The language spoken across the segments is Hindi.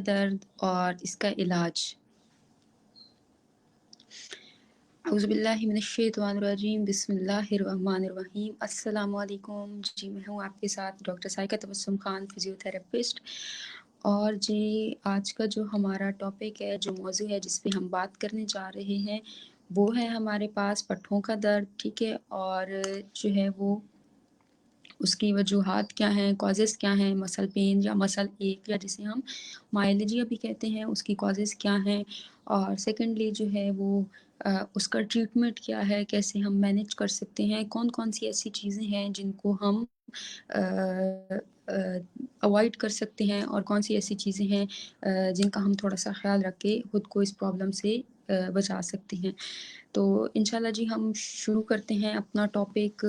दर्द और इसका इलाज। औज़ुबिल्लाहि मिनश्शैतानिर्रजीम बिस्मिल्लाहिर्रहमानिर्रहीम। अस्सलामु अलैकुम। जी मैं हूँ आपके साथ डॉक्टर साइका तबस्सुम खान, फिज़ियोथेरेपिस्ट। और जी आज का जो हमारा टॉपिक है, जो मौज़ू है जिस पे हम बात करने जा रहे हैं, वो है हमारे पास पट्ठों का दर्द, ठीक है? और जो है वो उसकी वजूहात क्या हैं, कॉजेज़ क्या हैं, मसल पेन या मसल एक या जिसे हम मायलिजिया भी कहते हैं, उसकी कॉजेज़ क्या हैं? और सेकंडली जो है वो उसका ट्रीटमेंट क्या है, कैसे हम मैनेज कर सकते हैं, कौन-कौन सी ऐसी चीज़ें हैं जिनको हम अवॉइड कर सकते हैं और कौन-सी ऐसी चीज़ें हैं जिनका हम थोड़ा-सा ख़्याल रख के खुद को इस प्रॉब्लम से बचा सकते हैं। तो इंशाल्लाह जी हम शुरू करते हैं अपना टॉपिक।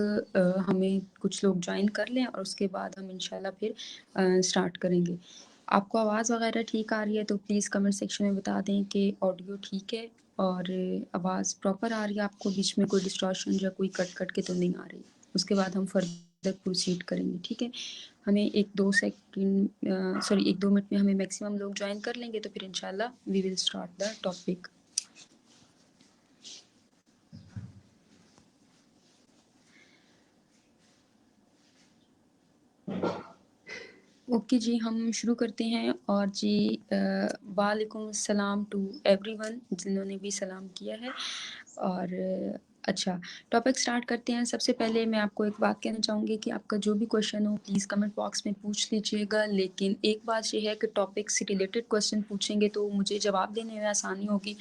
हमें कुछ लोग जॉइन कर लें और उसके बाद हम इंशाल्लाह फिर स्टार्ट करेंगे। आपको आवाज़ वग़ैरह ठीक आ रही है तो प्लीज़ कमेंट सेक्शन में बता दें कि ऑडियो ठीक है और आवाज़ प्रॉपर आ रही है आपको, बीच में कोई डिस्टॉर्शन या कोई कट-कट के तो नहीं आ रही। उसके बाद हम फर्दर प्रोसीड करेंगे, ठीक है? हमें 1-2 सेकंड सॉरी 1-2 मिनट में हमें मैक्सिमम लोग जॉइन कर लेंगे तो फिर इंशाल्लाह we will start the topic. Okay जी, हम शुरू करते हैं। और जी वालेकुम अस्सलाम टू एवरीवन जिन्होंने भी सलाम किया है। और अच्छा, टॉपिक स्टार्ट करते हैं। सबसे पहले मैं आपको एक बात कहना चाहूँगी कि आपका जो भी क्वेश्चन हो प्लीज़ कमेंट बॉक्स में पूछ लीजिएगा, लेकिन एक बात ये है कि टॉपिक से रिलेटेड क्वेश्चन पूछेंगे तो मुझे जवाब देने में आसानी होगी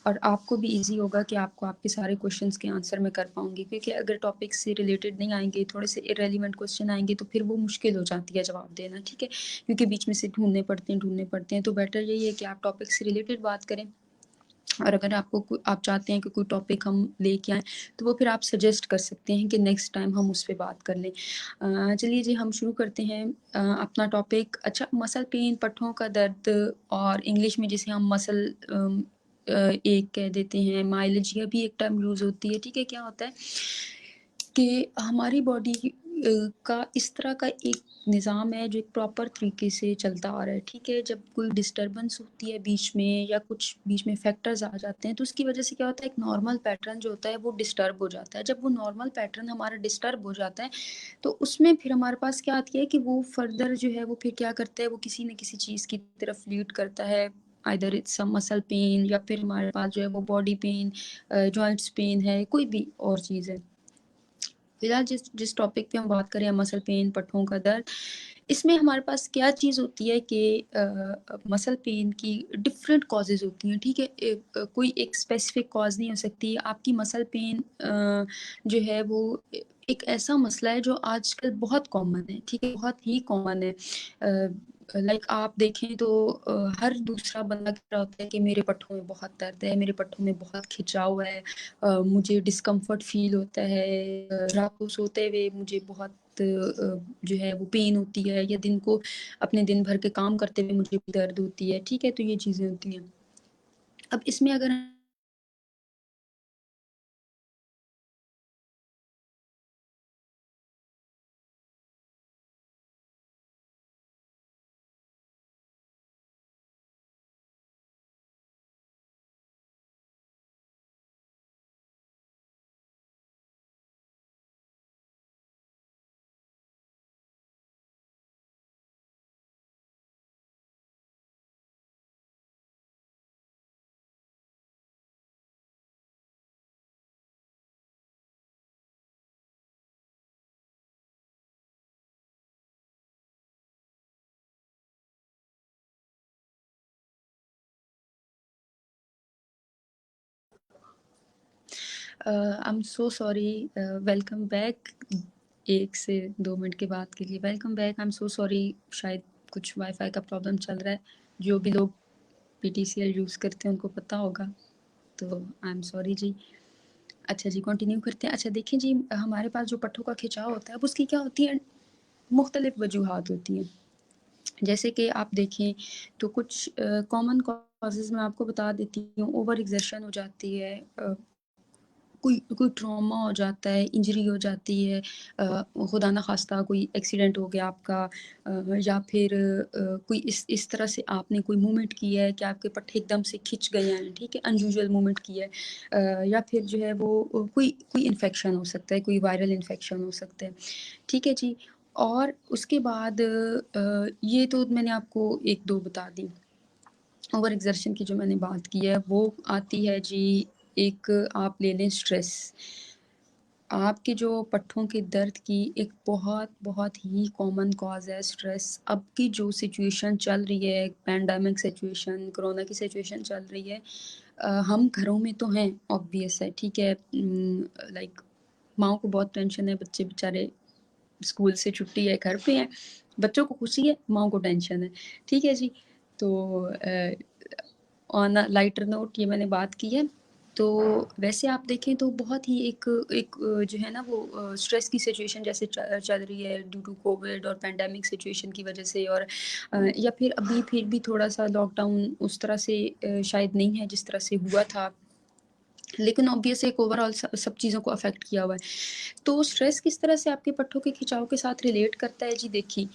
और आपको भी ईज़ी होगा कि आपको आपके सारे क्वेश्चंस के आंसर मैं कर पाऊँगी। क्योंकि अगर टॉपिक से रिलेटेड नहीं आएँगे, थोड़े से इर्रेलेवेंट क्वेश्चन आएँगे तो फिर वो मुश्किल हो जाती है जवाब देना, ठीक है? क्योंकि बीच में से ढूँढने पड़ते हैं। तो बेटर यही है कि आप टॉपिक से रिलेटेड बात करें। और अगर आप चाहते हैं कि कोई टॉपिक हम लेके आएँ, तो वो फिर आप सजेस्ट कर सकते हैं कि नेक्स्ट टाइम हम उस पे बात कर लें। चलिए जी हम शुरू करते हैं अपना टॉपिक। अच्छा, मसल पेन, पट्ठों का दर्द और इंग्लिश में जिसे हम मसल एक कह देते हैं, मायलिजिया भी एक टर्म यूज़ होती है, ठीक है? क्या होता है कि हमारी बॉडी का इस तरह का एक निज़ाम है जो एक प्रॉपर तरीके से चलता आ रहा है, ठीक है? जब कोई डिस्टर्बेंस होती है बीच में या कुछ बीच में फैक्टर्स आ जाते हैं, तो उसकी वजह से क्या होता है, एक नॉर्मल पैटर्न जो होता है वो डिस्टर्ब हो जाता है। जब वो नॉर्मल पैटर्न हमारा डिस्टर्ब हो जाता है, तो उसमें फिर हमारे पास क्या आती है कि वो फर्दर जो है वो फिर क्या करता है, वो किसी न किसी चीज़ की तरफ लीड करता है। Either it's some muscle pain या फिर हमारे पास जो है वो बॉडी पेन, जॉइंट्स पेन है, कोई भी और चीज़ है। फिलहाल जिस जिस टॉपिक पे हम बात करें, मसल पेन, पट्ठों का दर्द, इसमें हमारे पास क्या चीज़ होती है कि मसल पेन की डिफरेंट कॉजेज़ होती हैं, ठीक है? कोई एक स्पेसिफिक कॉज़ नहीं हो सकती। आपकी मसल पेन जो है वो एक ऐसा मसला है जो आजकल बहुत कॉमन है, ठीक है? बहुत ही कॉमन है। लाइक आप देखें तो हर दूसरा बंदा कह रहा होता है कि मेरे पट्ठों में बहुत दर्द है, मेरे पट्ठों में बहुत खिंचाव है, मुझे डिस्कम्फ़र्ट फ़ील होता है, रात को सोते हुए मुझे बहुत जो है वो पेन होती है, या दिन को अपने दिन भर के काम करते हुए मुझे दर्द होती है, ठीक है? तो ये चीज़ें होती हैं। अब इसमें अगर आई am so sorry, welcome back. 1 से 2 मिनट के बाद के लिए welcome back. I am so sorry, शायद कुछ वाई-फाई का प्रॉब्लम चल रहा है। जो भी लोग पीटीसीएल यूज़ करते हैं उनको पता होगा, तो आई एम सॉरी जी। अच्छा जी, कंटिन्यू करते हैं। अच्छा देखिए जी, हमारे पास जो पट्ठों का खिंचाव होता है, अब उसकी क्या होती है, मुख्तलिफ़ वजूहात होती हैं। जैसे कि आप देखें तो कुछ कॉमन कॉजेज़ मैं आपको बता देती हूँ। ओवर एक्सर्शन हो जाती है, कोई कोई ट्रॉमा हो जाता है, इंजरी हो जाती है, खुदा ना ख़ास्ता कोई एक्सीडेंट हो गया आपका, या फिर कोई इस तरह से आपने कोई मूवमेंट की है कि आपके पट्टे एकदम से खिंच गए हैं, ठीक है? अनयूजुअल मूवमेंट की है, या फिर जो है वो कोई कोई इन्फेक्शन हो सकता है, कोई वायरल इन्फेक्शन हो सकता है, ठीक है जी? और उसके बाद ये तो मैंने आपको 1-2 बता दी। ओवर एक्सर्शन की जो मैंने बात की है, वो आती है जी, एक आप ले लें स्ट्रेस। आपके जो पट्ठों के दर्द की एक बहुत ही कॉमन कॉज़ है स्ट्रेस। अब की जो सिचुएशन चल रही है, पैंडेमिक सिचुएशन, कोरोना की सिचुएशन चल रही है, हम घरों में तो हैं, ऑब्वियस है, ठीक है? लाइक माँओं को बहुत टेंशन है, बच्चे बेचारे स्कूल से छुट्टी है, घर पे हैं, बच्चों को खुशी है, माँओं को टेंशन है, ठीक है जी? तो ऑन अ लाइटर नोट ये मैंने बात की है। तो वैसे आप देखें तो बहुत ही एक एक जो है ना वो स्ट्रेस की सिचुएशन जैसे चल रही है ड्यू टू कोविड और पैंडेमिक सिचुएशन की वजह से, और या फिर अभी फिर भी थोड़ा-सा लॉकडाउन उस तरह से शायद नहीं है जिस तरह से हुआ था। लेकिन ऑब्वियस एक ओवरऑल सब चीज़ों को अफ़ेक्ट किया हुआ है। तो स्ट्रेस किस तरह से आपके पट्टों के खिंचाव के साथ रिलेट करता है जी, देखिए,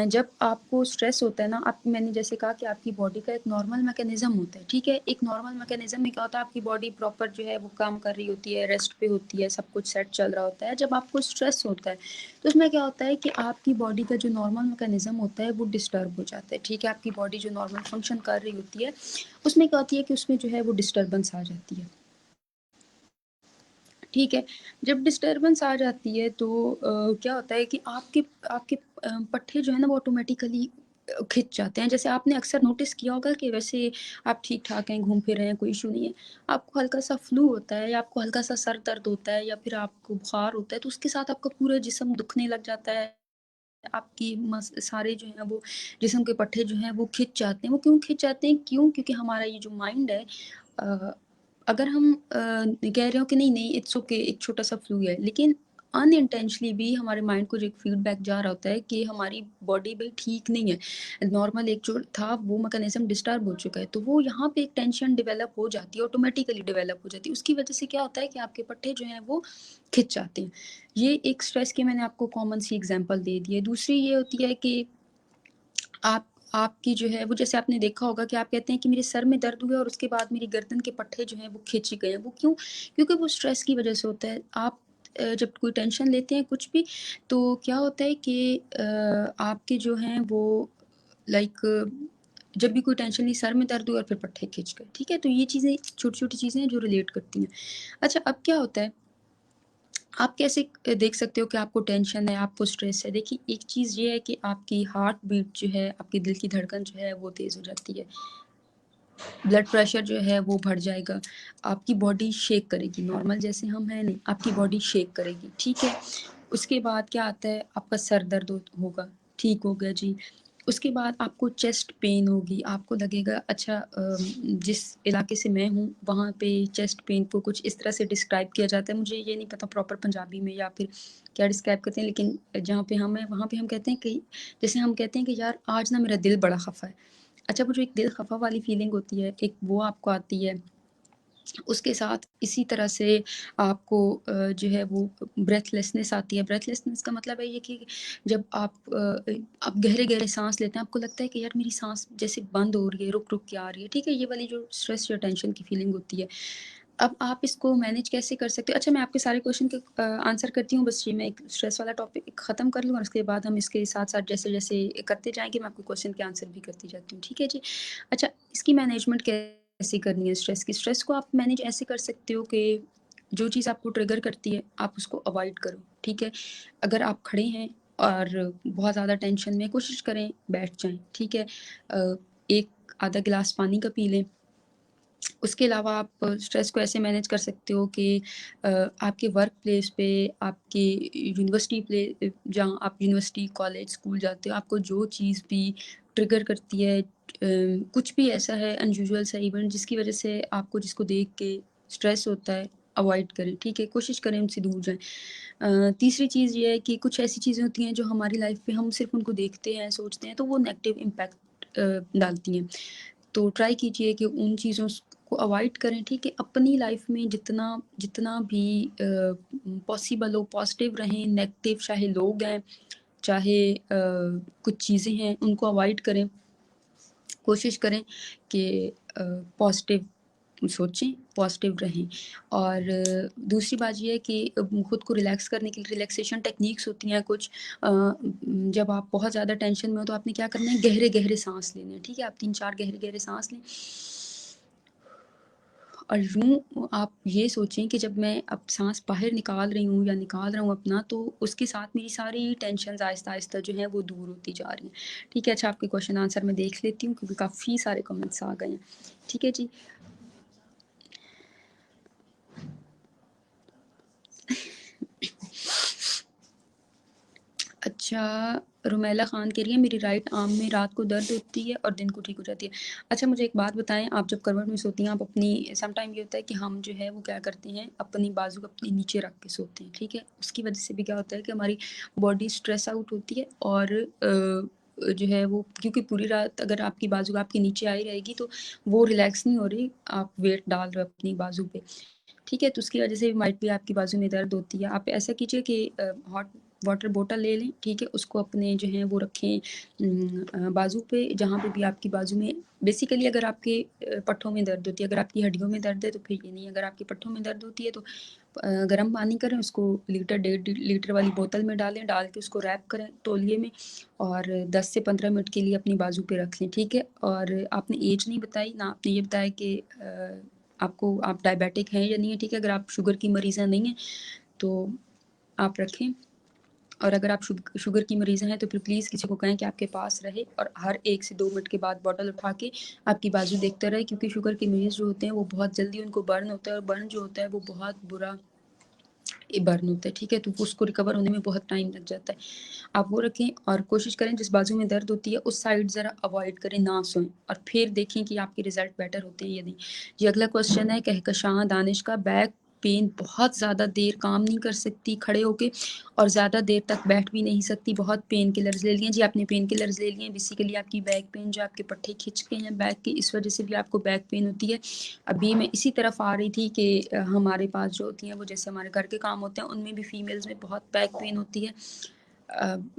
जब आपको स्ट्रेस होता है ना, आप मैंने जैसे कहा कि आपकी बॉडी का एक नॉर्मल मैकेनिज़्म होता है, ठीक है? एक नॉर्मल मैकेनिज़्म में क्या होता है, आपकी बॉडी प्रॉपर जो है वो काम कर रही होती है, रेस्ट पे होती है, सब कुछ सेट चल रहा होता है। जब आपको स्ट्रेस होता है, तो उसमें क्या होता है कि आपकी बॉडी का जो नॉर्मल मैकेनिज़्म होता है वो डिस्टर्ब हो जाता है, ठीक है? आपकी बॉडी जो नॉर्मल फंक्शन कर रही होती है, उसमें क्या होती है कि उसमें जो है वो डिस्टर्बेंस आ जाती है। ठीक है, जब डिस्टर्बेंस आ जाती है तो क्या होता है कि आपके आपके पट्टे जो है ना वो ऑटोमेटिकली खिंच जाते हैं। जैसे आपने अक्सर नोटिस किया होगा कि वैसे आप ठीक-ठाक हैं, घूम फिर रहे हैं, कोई इश्यू नहीं है। आपको हल्का-सा फ्लू होता है या आपको हल्का-सा सर दर्द होता है या फिर आपको बुखार होता है, तो उसके साथ आपका पूरा जिस्म दुखने लग जाता है। आपकी सारे जो हैं वो जिस्म के पट्टे जो हैं वो खिंच जाते हैं। वो क्यों खिंच जाते हैं? क्यों? क्योंकि हमारा ये जो माइंड है, अ, अगर हम कह रहे हो कि नहीं-नहीं इट्स ओके, एक छोटा-सा फ्लू है, लेकिन अनइंटेंशनली भी हमारे माइंड को जो एक फीडबैक जा रहा होता है कि हमारी बॉडी भई ठीक नहीं है। नॉर्मल एक जो था वो मैकेनिज़्म डिस्टर्ब हो चुका है, तो वो यहाँ पे एक टेंशन डेवलप हो जाती है, ऑटोमेटिकली डेवलप हो जाती है। उसकी वजह से क्या होता है कि आपके पट्टे जो हैं वो खिंच जाते हैं। ये एक स्ट्रेस की मैंने आपको कॉमन सी एग्ज़ाम्पल दे दी है। दूसरी ये होती है कि आपकी जो है वो जैसे आपने देखा होगा कि आप कहते हैं कि मेरे सर में दर्द हुआ और उसके बाद मेरी गर्दन के पट्टे जो हैं वो खिंच गए हैं। वो क्यों? क्योंकि वो स्ट्रेस की वज़ह से होता है। आप जब कोई टेंशन लेते हैं कुछ भी, तो क्या होता है कि आपके जो हैं वो लाइक जब भी कोई टेंशन ली, सर में दर्द हुआ और फिर पट्टे खिंच गए, ठीक है? तो ये चीज़ें छोटी-छोटी चीज़ें हैं जो रिलेट करती हैं। अच्छा, अब क्या होता है, आप कैसे देख सकते हो कि आपको टेंशन है, आपको स्ट्रेस है? देखिए, एक चीज़ ये है कि आपकी हार्ट बीट जो है, आपके दिल की धड़कन जो है, वो तेज़ हो जाती है। ब्लड प्रेशर जो है, वो बढ़ जाएगा। आपकी बॉडी शेक करेगी, नॉर्मल जैसे हम हैं नहीं, आपकी बॉडी शेक करेगी, ठीक है? उसके बाद क्या आता है, आपका सर दर्द होगा, ठीक हो गया जी। उसके बाद आपको चेस्ट पेन होगी, आपको लगेगा अच्छा, जिस इलाके से मैं हूँ, वहाँ पे चेस्ट पेन को कुछ इस तरह से डिस्क्राइब किया जाता है, मुझे ये नहीं पता प्रॉपर पंजाबी में या फिर क्या डिस्क्राइब करते हैं, लेकिन जहाँ पे हम हैं, वहाँ पे हम कहते हैं कि जैसे हम कहते हैं कि यार आज ना मेरा दिल बड़ा खफ़ा है। अच्छा, वो जो एक दिल खफ़ा वाली फीलिंग होती है, एक वो आपको आती है। उसके साथ इसी तरह से आपको जो है वो ब्रेथलेसनेस आती है। ब्रेथलेसनेस का मतलब है ये कि जब आप गहरे-गहरे साँस लेते हैं, आपको लगता है कि यार मेरी साँस जैसे बंद हो रही है, रुक-रुक के आ रही है, ठीक है? ये वाली जो स्ट्रेस या टेंशन की फीलिंग होती है। अब आप इसको मैनेज कैसे कर सकते हो? अच्छा, मैं आपके सारे क्वेश्चन के आंसर करती हूँ, बस ये मैं एक स्ट्रेस वाला टॉपिक ख़त्म कर लूँ और उसके बाद हम इसके साथ-साथ जैसे-जैसे करते जाएँगे, मैं आपको क्वेश्चन के आंसर भी करती जाती हूँ, ठीक है जी? अच्छा, इसकी मैनेजमेंट कैसे करनी है स्ट्रेस की? स्ट्रेस को आप मैनेज ऐसे कर सकते हो कि जो चीज़ आपको ट्रिगर करती है, आप उसको अवॉइड करो, ठीक है? अगर आप खड़े हैं और बहुत ज़्यादा टेंशन में, कोशिश करें बैठ जाएँ, ठीक है? अ, 1 आधा गिलास पानी का पी लें। उसके अलावा आप स्ट्रेस को ऐसे मैनेज कर सकते हो कि आपके वर्क प्लेस पे, आपके यूनिवर्सिटी जहाँ आप यूनिवर्सिटी, कॉलेज, स्कूल जाते हो, आपको जो चीज़ भी ट्रिगर करती है, कुछ भी ऐसा है अनयूजुअल सा इवेंट जिसकी वज़ह से आपको जिसको देख के स्ट्रेस होता है, अवॉइड करें, ठीक है? कोशिश करें उनसे दूर जाएँ। तीसरी चीज़ ये है कि कुछ ऐसी चीज़ें होती हैं जो हमारी लाइफ़ पे हम सिर्फ़ उनको देखते हैं, सोचते हैं, तो वो नेगेटिव इम्पैक्ट डालती हैं। तो ट्राई कीजिए कि उन चीज़ों को अवॉइड करें, ठीक है? अपनी लाइफ में जितना जितना भी पॉसिबल हो पॉजिटिव रहें, नेगेटिव चाहे लोग हैं, चाहे कुछ चीज़ें हैं, उनको अवॉइड करें। कोशिश करें कि पॉजिटिव सोचें, पॉजिटिव रहें। और दूसरी बात ये है कि खुद को रिलैक्स करने के लिए रिलैक्सेशन टेक्निक्स होती हैं कुछ। जब आप बहुत ज़्यादा टेंशन में हो तो आपने क्या करना है, गहरे-गहरे साँस लेने हैं, ठीक है? आप 3-4 गहरे-गहरे साँस लें। और यूँ आप ये सोचें कि जब मैं अब साँस बाहर निकाल रही हूँ या निकाल रहा हूँ अपना, तो उसके साथ मेरी सारी टेंशन्स आहिस्ता-आहिस्ता जो हैं वो दूर होती जा रही हैं। ठीक है? अच्छा, आपके क्वेश्चन आंसर मैं देख लेती हूँ क्योंकि काफ़ी सारे कमेंट्स आ गए हैं। ठीक है जी? अच्छा, रुमैला ख़ान कह रही है मेरी राइट आर्म में रात को दर्द होती है और दिन को ठीक हो जाती है। अच्छा, मुझे एक बात बताएँ, आप जब करवट में सोती हैं, आप अपनी सम टाइम ये होता है कि हम जो है वो क्या करते हैं, अपनी बाजू अपने नीचे रख के सोते हैं, ठीक है? उसकी वजह से भी क्या होता है कि हमारी बॉडी स्ट्रेस आउट होती है और जो है वो, क्योंकि पूरी रात अगर आपकी बाजू आपके नीचे आई रहेगी तो वो रिलैक्स नहीं हो रही, आप वेट डाल रहे हो अपनी बाजू पे। ठीक है? तो उसकी वजह से माइट भी आपकी बाजू में दर्द होती है। आप ऐसा कीजिए कि हॉट वाटर बॉटल ले लें, ठीक है? उसको अपने जो है वो रखें बाजू पे, जहाँ पे भी आपकी बाजू में बेसिकली अगर आपके पट्ठों में दर्द होती है, अगर आपकी हड्डियों में दर्द है तो फिर ये नहीं है, अगर आपके पट्ठों में दर्द होती है तो गर्म पानी करें, उसको लीटर 1.5 लीटर वाली बोतल में डालें, डाल के उसको रैप करें तौलिए में और 10 से 15 मिनट के लिए अपनी बाजू पे रख लें, ठीक है? और आपने ऐज नहीं बताई, ना आपने ये बताया कि आपको आप डायबिटिक हैं या नहीं है, ठीक है? अगर आप शुगर की मरीज़ा नहीं हैं, तो आप रखें। और अगर आप शुगर की मरीज़ हैं तो फिर प्लीज़ किसी को कहें कि आपके पास रहे और हर 1 से 2 मिनट के बाद बॉटल उठा के आपकी बाजू देखते रहे, क्योंकि शुगर के मरीज़ जो होते हैं वो बहुत जल्दी उनको बर्न होता है और बर्न जो होता है वो बहुत बुरा बर्न होता है, ठीक है? तो उसको रिकवर होने में बहुत टाइम लग जाता है। आप वो रखें और कोशिश करें जिस बाजू में दर्द होती है उस साइड ज़रा अवॉइड करें, ना सोएं और फिर देखें कि आपके रिज़ल्ट बेटर होते हैं या नहीं। जी, अगला क्वेश्चन है कहकशां दानिश का, बैक पेन, बहुत ज़्यादा देर काम नहीं कर सकती खड़े होके और ज़्यादा देर तक बैठ भी नहीं सकती, बहुत पेन किलर्स ले लिए। जी, आपने पेन किलर्स ले लिए हैं, बेसिकली आपकी बैक पेन जो आपके पट्टे खिंच के हैं बैक के, इस वजह से भी आपको बैक पेन होती है। अभी मैं इसी तरफ आ रही थी कि हमारे पास जो होती हैं वो जैसे हमारे घर के काम होते हैं उनमें भी फीमेल्स में बहुत बैक पेन होती है।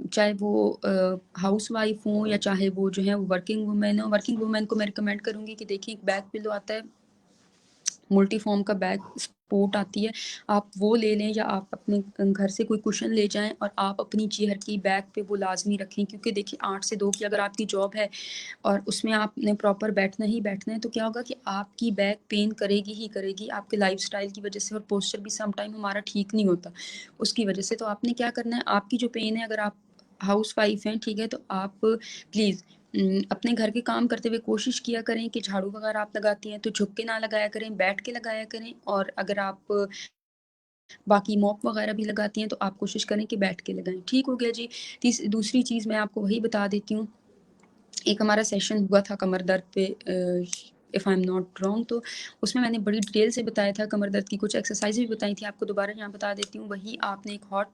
चाहे वो हाउसवाइफ हों या चाहे वो जो है वो वर्किंग वुमेन हो। वर्किंग वुमेन को मैं रिकमेंड करूँगी कि देखिए एक बैक पिलो आता है, मल्टी फॉर्म का बैक सपोर्ट आती है, आप वो ले लें या आप अपने घर से कोई कुशन ले जाएँ और आप अपनी चेयर की बैक पे वो लाज़मी रखें, क्योंकि देखिए 8 से 2 की अगर आपकी जॉब है और उसमें आपने प्रॉपर बैठना ही बैठना है, तो क्या होगा कि आपकी बैक पेन करेगी ही करेगी, आपके लाइफ़स्टाइल की वजह से, और पोस्चर भी सम टाइम हमारा ठीक नहीं होता उसकी वजह से। तो आपने क्या करना है, आपकी जो पेन है, अगर आप हाउसवाइफ़ हैं, ठीक है? तो आप प्लीज़ अपने घर के काम करते हुए कोशिश किया करें कि झाड़ू वगैरह आप लगाती हैं तो झुक के ना लगाया करें, बैठ के लगाया करें, और अगर आप बाकी मॉप वगैरह भी लगाती हैं तो आप कोशिश करें कि बैठ के लगाएँ। ठीक हो गया जी। दूसरी चीज़ मैं आपको वही बता देती हूँ, एक हमारा सेशन हुआ था कमर दर्द पे, if I am not wrong, तो उसमें मैंने बड़ी डिटेल से बताया था, कमर दर्द की कुछ एक्सरसाइज़ भी बताई थी, आपको दोबारा यहाँ बता देती हूँ। वही आपने एक हॉट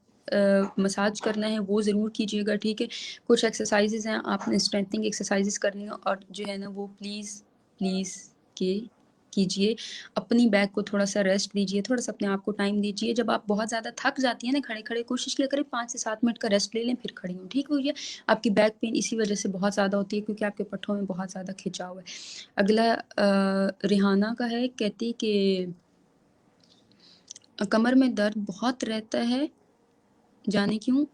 मसाज करना है, वो ज़रूर कीजिएगा, ठीक है? कुछ एक्सरसाइज़ेज़ हैं, आपने स्ट्रेंथनिंग एक्सरसाइज़ेज़ करनी है और जो है ना वो प्लीज़, प्लीज़ के कीजिए। अपनी बैक को थोड़ा-सा रेस्ट दीजिए, थोड़ा-सा अपने आप को टाइम दीजिए। जब आप बहुत ज़्यादा थक जाती हैं ना खड़े-खड़े, कोशिश किया करें 5 से 7 मिनट का रेस्ट ले लें, फिर खड़ी हों, ठीक हो गया? आपकी बैक पेन इसी वजह से बहुत ज़्यादा होती है क्योंकि आपके पट्ठों में बहुत ज़्यादा खिंचाव है। अगला रिहाना का है, कहती कि कमर में दर्द बहुत रहता है, जाने क्यों?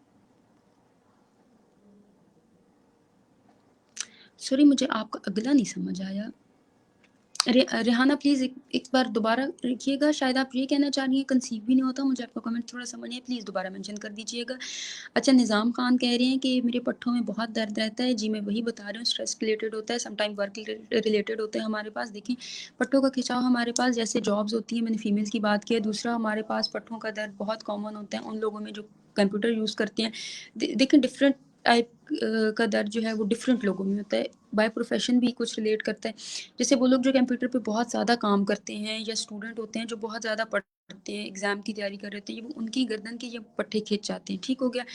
सॉरी, मुझे आपका अगला नहीं समझ आया। रेहाना प्लीज़ एक बार दोबारा लिखिएगा, शायद आप ये कहना चाह रही हैं कंसीव भी नहीं होता, मुझे आपका कमेंट थोड़ा समझ नहीं आया, प्लीज़ दोबारा मेंशन कर दीजिएगा। अच्छा, निज़ाम खान कह रहे हैं कि मेरे पट्ठों में बहुत दर्द रहता है। जी, मैं वही बता रही हूँ, स्ट्रेस रिलेटेड होता है, समटाइम वर्क रिलेटेड होता है हमारे पास। देखिए, पट्ठों का खिंचाव हमारे पास जैसे जॉब्स होती हैं, मैंने फीमेल्स की बात की है, दूसरा हमारे पास पट्ठों का दर्द बहुत कॉमन होता है उन लोगों में जो कंप्यूटर यूज़ करते हैं। देखिए डिफरेंट टाइप का दर्द जो है वो डिफरेंट लोगों में होता है, बाय प्रोफ़ेशन भी कुछ रिलेट करता है। जैसे वो लोग जो कंप्यूटर पे बहुत ज़्यादा काम करते हैं या स्टूडेंट होते हैं जो बहुत ज़्यादा पढ़ते हैं, एग्ज़ाम की तैयारी कर रहे होते हैं, वो उनकी गर्दन के ये पट्टे खिंच जाते हैं, ठीक हो गया।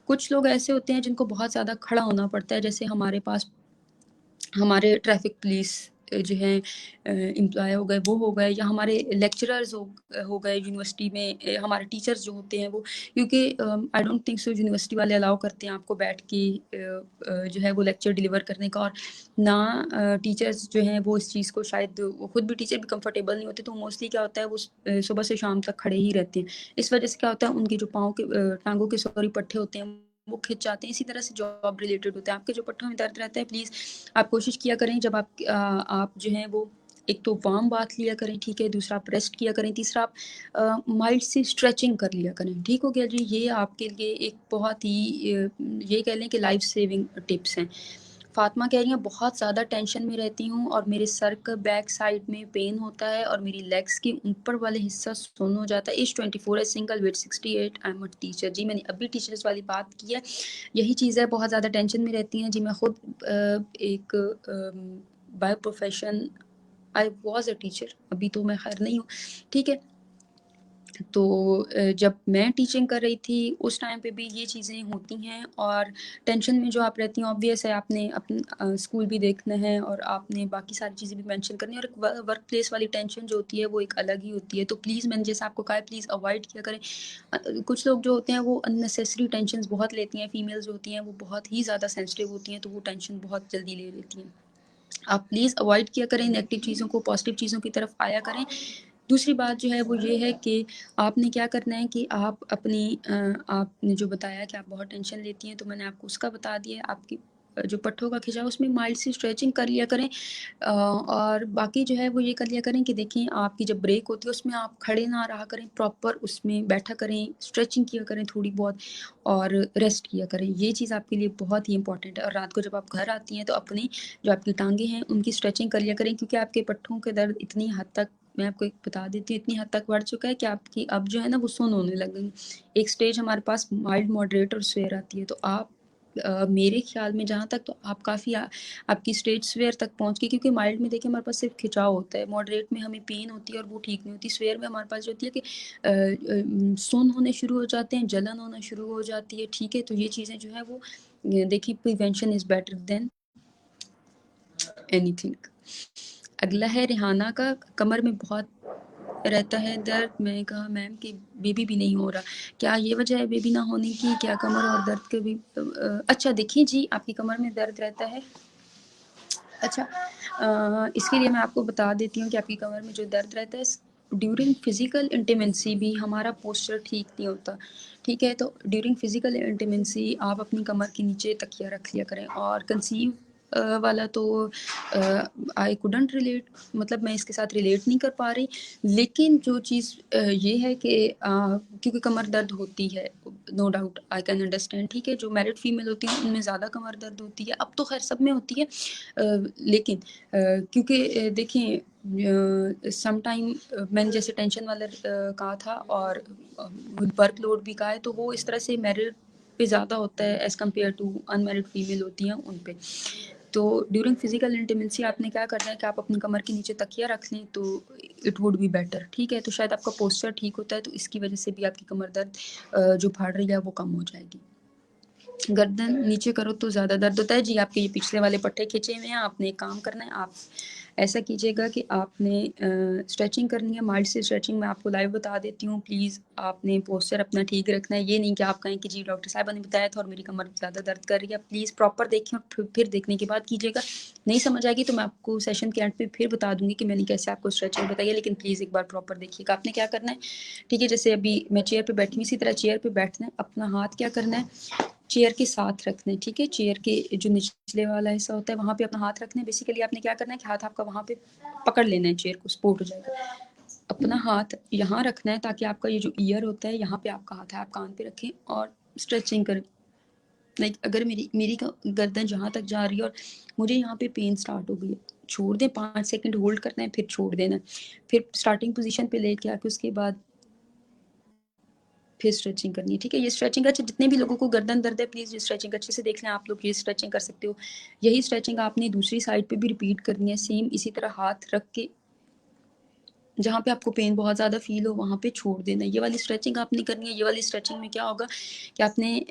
कुछ लोग ऐसे होते हैं जिनको बहुत ज़्यादा खड़ा होना पड़ता है, जैसे हमारे पास हमारे ट्रैफ़िक पुलिस जो है एम्प्लॉय हो गए, वो हो गए, या हमारे लेक्चरर्स हो गए यूनिवर्सिटी में, हमारे टीचर्स जो होते हैं वो, क्योंकि I don't think so university वाले अलाउ करते हैं आपको बैठ के जो है वो लेक्चर डिलीवर करने का, और ना टीचर्स जो हैं वो इस चीज़ को, शायद वो खुद भी टीचर भी कंफर्टेबल नहीं होते, तो मोस्टली क्या होता है वो सुबह से शाम तक खड़े ही रहते हैं। इस वजह से क्या होता है, उनके जो पाँव के टांगों के पट्टे होते हैं वो खिंच जाते हैं। इसी तरह से जॉब रिलेटेड होता है, आपके जो पट्टों में दर्द रहता है, प्लीज़ आप कोशिश किया करें जब आप जो हैं वो, एक तो वार्म बाथ लिया करें, ठीक है, दूसरा आप रेस्ट किया करें, तीसरा आप माइल्ड सी स्ट्रेचिंग कर लिया करें, ठीक हो गया जी। ये आपके लिए एक बहुत ही ये कह लें कि लाइफ सेविंग टिप्स हैं। फातिमा कह रही हैं बहुत ज़्यादा टेंशन में रहती हूँ और मेरे सर का बैक साइड में पेन होता है और मेरी लेग्स के ऊपर वाले हिस्सा सुन्न हो जाता है। एज 24 है, single, weight 68, I am a teacher. जी मैंने अभी टीचर्स वाली बात की है, यही चीज़ है, बहुत ज़्यादा टेंशन में रहती हैं। जी मैं खुद एक by profession I was a teacher, अभी तो मैं खैर नहीं हूँ, ठीक है। तो जब मैं टीचिंग कर रही थी उस टाइम पे भी ये चीज़ें होती हैं, और टेंशन में जो आप रहती हैं, ऑब्वियस है आपने अपना स्कूल भी देखना है और आपने बाकी सारी चीज़ें भी मेंशन करनी है, और एक वर्क प्लेस वाली टेंशन जो होती है वो एक अलग ही होती है। तो प्लीज़ मैंने जैसे आपको कहा है, प्लीज़ अवॉइड किया करें। कुछ लोग जो होते हैं वो अननेसेसरी टेंशन्स बहुत लेती हैं, फीमेल्स जो होती हैं वो बहुत ही ज़्यादा सेंसिटिव होती हैं, तो वो टेंशन बहुत जल्दी ले लेती हैं। आप प्लीज़ अवॉइड किया करें नेगेटिव चीज़ों को, पॉजिटिव चीज़ों की तरफ आया करें। दूसरी बात जो है वो ये है कि आपने क्या करना है कि आप अपनी आपने जो बताया कि आप बहुत टेंशन लेती हैं, तो मैंने आपको उसका बता दिया। आपकी जो पट्टों का खिंचाव, उसमें माइल्ड सी स्ट्रेचिंग कर लिया करें, और बाकी जो है वो ये कर लिया करें कि देखिए आपकी जब ब्रेक होती है उसमें आप खड़े ना रहा करें, प्रॉपर उसमें बैठा करें, स्ट्रेचिंग किया करें थोड़ी बहुत, और रेस्ट किया करें। ये चीज़ आपके लिए बहुत ही इंपॉर्टेंट है। और रात को जब आप घर आती हैं तो अपनी जो आपकी टाँगें हैं उनकी स्ट्रेचिंग कर लिया करें, क्योंकि आपके पट्टों के दर्द इतनी हद तक, मैं आपको एक बता देती हूँ, इतनी हद तक बढ़ चुका है कि आपकी अब जो है ना वो सुन्न होने लग गई। एक स्टेज हमारे पास माइल्ड, मॉडरेट और सेवेयर आती है, तो आप मेरे ख़्याल में जहाँ तक, तो आप काफ़ी आपकी स्टेज सेवेयर तक पहुँच गई, क्योंकि माइल्ड में देखिए हमारे पास सिर्फ खिंचाव होता है, मॉडरेट में हमें पेन होती है और वो ठीक नहीं होती, सेवेयर में हमारे पास जो होती है कि सुन्न होने शुरू हो जाते हैं, जलन होना शुरू हो जाती है, ठीक है। तो ये चीज़ें जो है वो देखिए, prevention is better than anything. अगला है रिहाना का, कमर में बहुत रहता है दर्द। मैंने कहा मैम कि बेबी भी नहीं हो रहा, क्या ये वजह है बेबी ना होने की? क्या कमर और दर्द के भी अच्छा देखिए जी, आपकी कमर में दर्द रहता है, अच्छा इसके लिए मैं आपको बता देती हूँ कि आपकी कमर में जो दर्द रहता है, ड्यूरिंग फिजिकल इंटीमेंसी भी हमारा पोस्चर ठीक नहीं होता, ठीक है। तो ड्यूरिंग फिजिकल इंटीमेंसी आप अपनी कमर के नीचे तकिया रख लिया करें। और कंसीव वाला तो आई कुडंट रिलेट, मतलब मैं इसके साथ रिलेट नहीं कर पा रही, लेकिन जो चीज़ ये है कि क्योंकि कमर दर्द होती है, no doubt, I can understand, ठीक है। जो मैरिड फीमेल होती हैं उनमें ज़्यादा कमर दर्द होती है, अब तो खैर सब में होती है, लेकिन क्योंकि देखें सम टाइम मैंने जैसे टेंशन वाला कहा था, और वर्क लोड भी कहा है, तो वो इस तरह से मैरिड पे ज़्यादा होता है as compare to unmarried female होती हैं उन पे। तो ड्यूरिंग फिजिकल इंटीमेंसी आपने क्या करना है कि आप अपनी कमर के नीचे तकिया रख लें, तो इट वुड बी बेटर, ठीक है। तो शायद आपका पोस्चर ठीक होता है, तो इसकी वजह से भी आपकी कमर दर्द जो फाड़ रही है वो कम हो जाएगी। गर्दन नीचे करो तो ज़्यादा दर्द होता है जी, आपके ये पिछले वाले पट्टे खींचे हुए हैं। आपने एक काम करना है, आप ऐसा कीजिएगा कि आपने स्ट्रेचिंग करनी है, माइल्ड से स्ट्रेचिंग मैं आपको लाइव बता देती हूँ। प्लीज़ आपने पोस्चर अपना ठीक रखना है, ये नहीं कि आप कहें कि जी डॉक्टर साहिबा ने बताया था और मेरी कमर ज़्यादा दर्द कर रही है। प्लीज़ प्रॉपर देखें और फिर देखने के बाद कीजिएगा। नहीं समझ आएगी तो मैं आपको सेशन के एंड पे फिर बता दूँगी कि मैंने कैसे आपको स्ट्रेचिंग बताई है, लेकिन प्लीज़ एक बार प्रॉपर देखिएगा। आपने क्या करना है, ठीक है, जैसे अभी मैं चेयर पे बैठी हूँ, इसी तरह चेयर पे बैठना है, अपना हाथ क्या करना है, चेयर के साथ रखना है, ठीक है। चेयर के जो निचले वाला हिस्सा होता है वहाँ पे अपना हाथ रखना है। बेसिकली आपने क्या करना है कि हाथ आपका वहाँ पे पकड़ लेना है, चेयर को सपोर्ट हो जाएगा। अपना हाथ यहाँ रखना है ताकि आपका ये जो ईयर होता है यहाँ पे आपका हाथ है, आप कान पे रखें और स्ट्रेचिंग करें। लाइक अगर मेरी गर्दन जहाँ तक जा रही है और मुझे यहाँ पे पेन स्टार्ट हो गई है, छोड़ दें, 5 सेकंड होल्ड करना है, फिर छोड़ देना है, फिर स्टार्टिंग पोजीशन पे लेके आके उसके बाद फिर स्ट्रेचिंग करनी है, ठीक है। ये स्ट्रेचिंग अच्छा, जितने भी लोगों को गर्दन दर्द है प्लीज़ ये स्ट्रेचिंग अच्छे से देख लें आप लोग, ये स्ट्रेचिंग कर सकते हो। यही स्ट्रेचिंग आपने दूसरी साइड पे भी रिपीट करनी है, सेम इसी तरह हाथ रख के जहाँ पे आपको पेन बहुत ज़्यादा फ़ील हो वहाँ पे छोड़ देना है। ये वाली स्ट्रेचिंग आपने करनी है। ये वाली स्ट्रेचिंग में क्या होगा कि आपने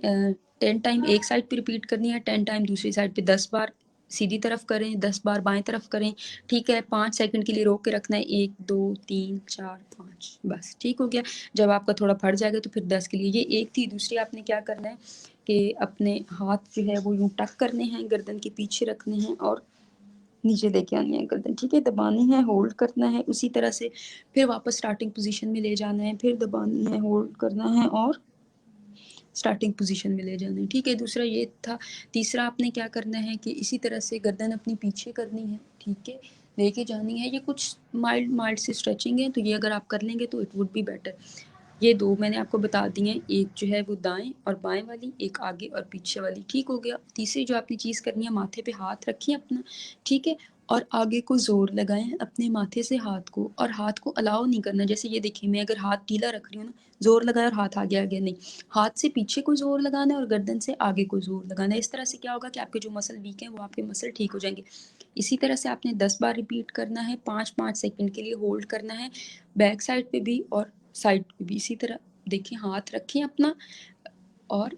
10 टाइम एक साइड पे रिपीट करनी है, 10 टाइम दूसरी साइड पे, 10 बार सीधी तरफ करें, 10 बार बाएँ तरफ करें, ठीक है? 5 सेकंड के लिए रोक के रखना है, 1, 2, 3, 4, 5 बस, ठीक हो गया। जब आपका थोड़ा भर जाएगा तो फिर 10 के लिए, ये एक थी। दूसरी आपने क्या करना है कि अपने हाथ जो है वो यूँ टक करने हैं, गर्दन के पीछे रखने हैं और नीचे लेके आनी है गर्दन, ठीक है? दबानी है, होल्ड करना है उसी तरह से, फिर वापस स्टार्टिंग पोज़ीशन में ले जाना है, फिर दबानी है, होल्ड करना है और स्टार्टिंग पोजीशन में ले जाना है, ठीक है? दूसरा ये था। तीसरा आपने क्या करना है कि इसी तरह से गर्दन अपनी पीछे करनी है, ठीक है? लेके जानी है। ये कुछ माइल्ड सी स्ट्रेचिंग है, तो ये अगर आप कर लेंगे तो इट वुड बी बेटर। ये 2 मैंने आपको बता दिए हैं, एक जो है वो दाएँ और बाएँ वाली, एक आगे और पीछे वाली, ठीक हो गया। तीसरी जो आपने चीज़ करनी है, माथे पे हाथ रखिए अपना, ठीक है? और आगे को ज़ोर लगाएँ अपने माथे से हाथ को, और हाथ को अलाउ नहीं करना। जैसे ये देखिए, मैं अगर हाथ ढीला रख रही हूँ ना, ज़ोर लगाया और हाथ आगे नहीं। हाथ से पीछे को ज़ोर लगाना है और गर्दन से आगे को ज़ोर लगाना है। इस तरह से क्या होगा कि आपके जो मसल वीक हैं वो आपके मसल ठीक हो जाएँगे। इसी तरह से आपने 10 बार रिपीट करना है, 5-5 सेकंड के लिए होल्ड करना है, बैक साइड पे भी और साइड पे भी। इसी तरह देखिए, हाथ रखें अपना और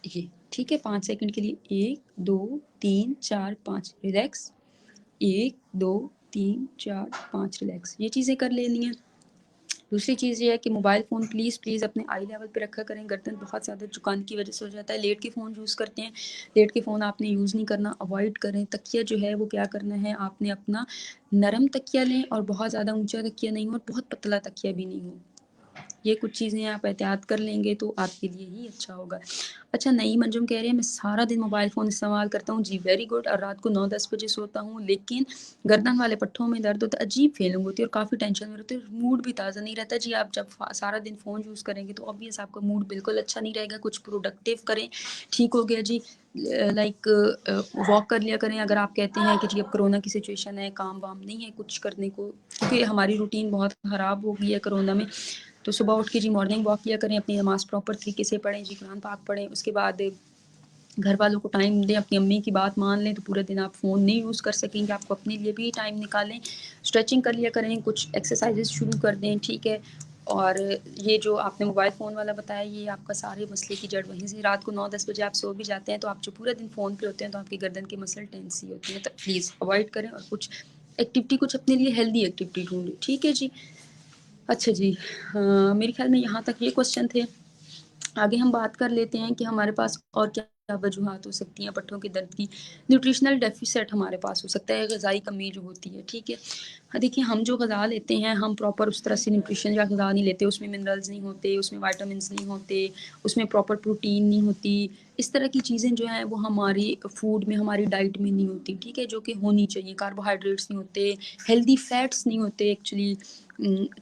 ये, ठीक है? 5 सेकंड के लिए 1, 2, 3, 4, 5 रिलैक्स, 1, 2, 3, 4, 5 रिलैक्स। ये चीज़ें कर लेनी है। दूसरी चीज़ ये है कि मोबाइल फ़ोन प्लीज़ अपने आई लेवल पे रखा करें। गर्दन बहुत ज़्यादा झुकाने की वजह से हो जाता है। लेट के फ़ोन यूज़ करते हैं, लेट के फ़ोन आपने यूज़ नहीं करना, अवॉइड करें। तकिया जो है वो क्या करना है, आपने अपना नरम तकिया लें और बहुत ज़्यादा ऊँचा तकिया नहीं हो और बहुत पतला तकिया भी नहीं हो। ये कुछ चीज़ें आप एहतियात कर लेंगे तो आपके लिए ही अच्छा होगा। अच्छा, नईम अंजुम कह रहे हैं, मैं सारा दिन मोबाइल फ़ोन इस्तेमाल करता हूँ। जी, वेरी गुड। और रात को 9-10 बजे सोता हूँ, लेकिन गर्दन वाले पट्ठों में दर्द होता है, अजीब फीलिंग होती है और काफ़ी टेंशन में रहती है, मूड भी ताज़ा नहीं रहता। जी, आप जब सारा दिन फ़ोन यूज़ करेंगे तो ऑब्वियस आपका मूड बिल्कुल अच्छा नहीं रहेगा। कुछ प्रोडक्टिव करें, ठीक हो गया जी। लाइक वॉक कर लिया करें। अगर आप कहते हैं कि जी अब कोरोना की सिचुएशन है, काम-वाम नहीं है कुछ करने को, क्योंकि हमारी रूटीन बहुत ख़राब हो गई है कोरोना में, तो सुबह उठ के जी मॉर्निंग वॉक किया करें, अपनी नमाज़ प्रॉपर तरीके से पढ़ें, जी कुरान पाक पढ़ें, उसके बाद घर वालों को टाइम दें, अपनी अम्मी की बात मान लें, तो पूरे दिन आप फ़ोन नहीं यूज़ कर सकेंगे, आपको अपने लिए भी टाइम निकालें, स्ट्रेचिंग कर लिया करें, कुछ एक्सरसाइजेज़ शुरू कर दें, ठीक है? और ये जो आपने मोबाइल फ़ोन वाला बताया, ये आपका सारे मसले की जड़ वहीं से। रात को 9-10 बजे आप सो भी जाते हैं, तो आप जो पूरा दिन फ़ोन पे होते हैं, तो आपकी गर्दन की मसल टेंस ही होती है, तो प्लीज़ अवॉइड करें और कुछ एक्टिविटी, कुछ अपने लिए हेल्दी एक्टिविटी ढूँढें, ठीक है जी? अच्छा जी, मेरे ख़्याल में यहाँ तक ये क्वेश्चन थे। आगे हम बात कर लेते हैं कि हमारे पास और क्या वजूहात हो सकती हैं पट्ठों के दर्द की। न्यूट्रिशनल डेफ़िसिट हमारे पास हो सकता है, ग़िज़ाई कमी जो होती है, ठीक है? हाँ, देखिए, हम जो ग़िज़ा लेते हैं, हम प्रॉपर उस तरह से न्यूट्रिशन या ग़िज़ा नहीं लेते, उसमें मिनरल्स नहीं होते, उसमें विटामिन्स नहीं होते, उसमें प्रॉपर प्रोटीन नहीं होती। इस तरह की चीज़ें जो हैं वो हमारी फूड में, हमारी डाइट में नहीं होती, ठीक है? जो कि होनी चाहिए। कार्बोहाइड्रेट्स नहीं होते, हेल्दी फैट्स नहीं होते एक्चुअली।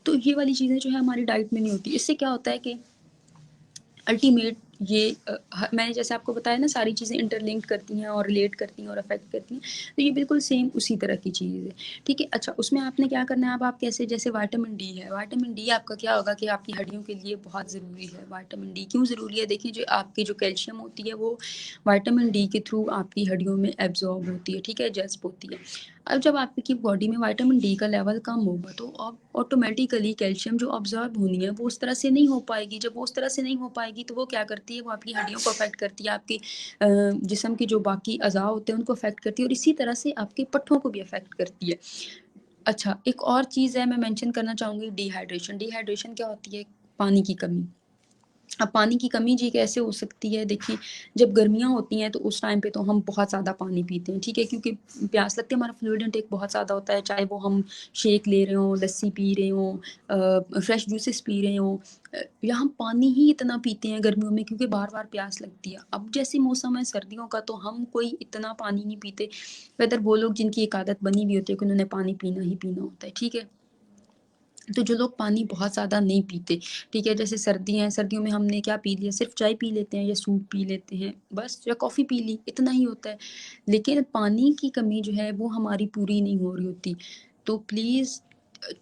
तो ये वाली चीज़ें जो है हमारी डाइट में नहीं होती। इससे क्या होता है कि अल्टीमेट ये मैंने जैसे आपको बताया ना, सारी चीज़ें इंटरलिंक्ड करती हैं और रिलेट करती हैं और अफेक्ट करती हैं, तो ये बिल्कुल सेम उसी तरह की चीज़ है, ठीक है? अच्छा, उसमें आपने क्या करना है, अब आप कैसे, जैसे विटामिन डी है, विटामिन डी आपका क्या होगा कि आपकी हड्डियों के लिए बहुत ज़रूरी है। विटामिन डी क्यों ज़रूरी है? देखिए, जो आपकी जो कैल्शियम होती है वो विटामिन डी के थ्रू आपकी हड्डियों में एब्ज़ॉर्ब होती है, ठीक है? जज़्ब होती है। अब जब आपकी बॉडी में विटामिन डी का लेवल कम होगा तो अब ऑटोमेटिकली कैल्शियम जो ऑब्ज़र्व होनी है वो उस तरह से नहीं हो पाएगी। जब वो उस तरह से नहीं हो पाएगी तो वो क्या करती है, वो आपकी हड्डियों को अफ़ेक्ट करती है, आपकी जिस्म के जो बाकी अज़ा होते हैं उनको अफ़ेक्ट करती है और इसी तरह से आपके पट्ठों को भी अफ़ेक्ट करती है। अच्छा, एक और चीज़ है, मैं मेंशन करना चाहूँगी, डिहाइड्रेशन। डिहाइड्रेशन क्या होती है? पानी की कमी। अब पानी की कमी जी कैसे हो सकती है? देखिए, जब गर्मियाँ होती हैं तो उस टाइम पे तो हम बहुत ज़्यादा पानी पीते हैं, ठीक है? क्योंकि प्यास लगती है, हमारा फ्लूइड इनटेक बहुत ज़्यादा होता है, चाहे वो हम शेक ले रहे हों, लस्सी पी रहे हों, फ्रेश जूसेस पी रहे हों, या हम पानी ही इतना पीते हैं गर्मियों में क्योंकि बार-बार प्यास लगती है। अब जैसे मौसम है सर्दियों का तो हम कोई इतना पानी नहीं पीते, वेदर वो लोग जिनकी एक आदत बनी हुई होती है कि उन्होंने पानी पीना ही पीना होता है, ठीक है? तो जो लोग पानी बहुत ज़्यादा नहीं पीते, ठीक है? जैसे सर्दी हैं, सर्दियों में हमने क्या पी लिया, सिर्फ़ चाय पी लेते हैं या सूप पी लेते हैं, बस, या कॉफ़ी पी ली, इतना ही होता है। लेकिन पानी की कमी जो है वो हमारी पूरी नहीं हो रही होती। तो प्लीज़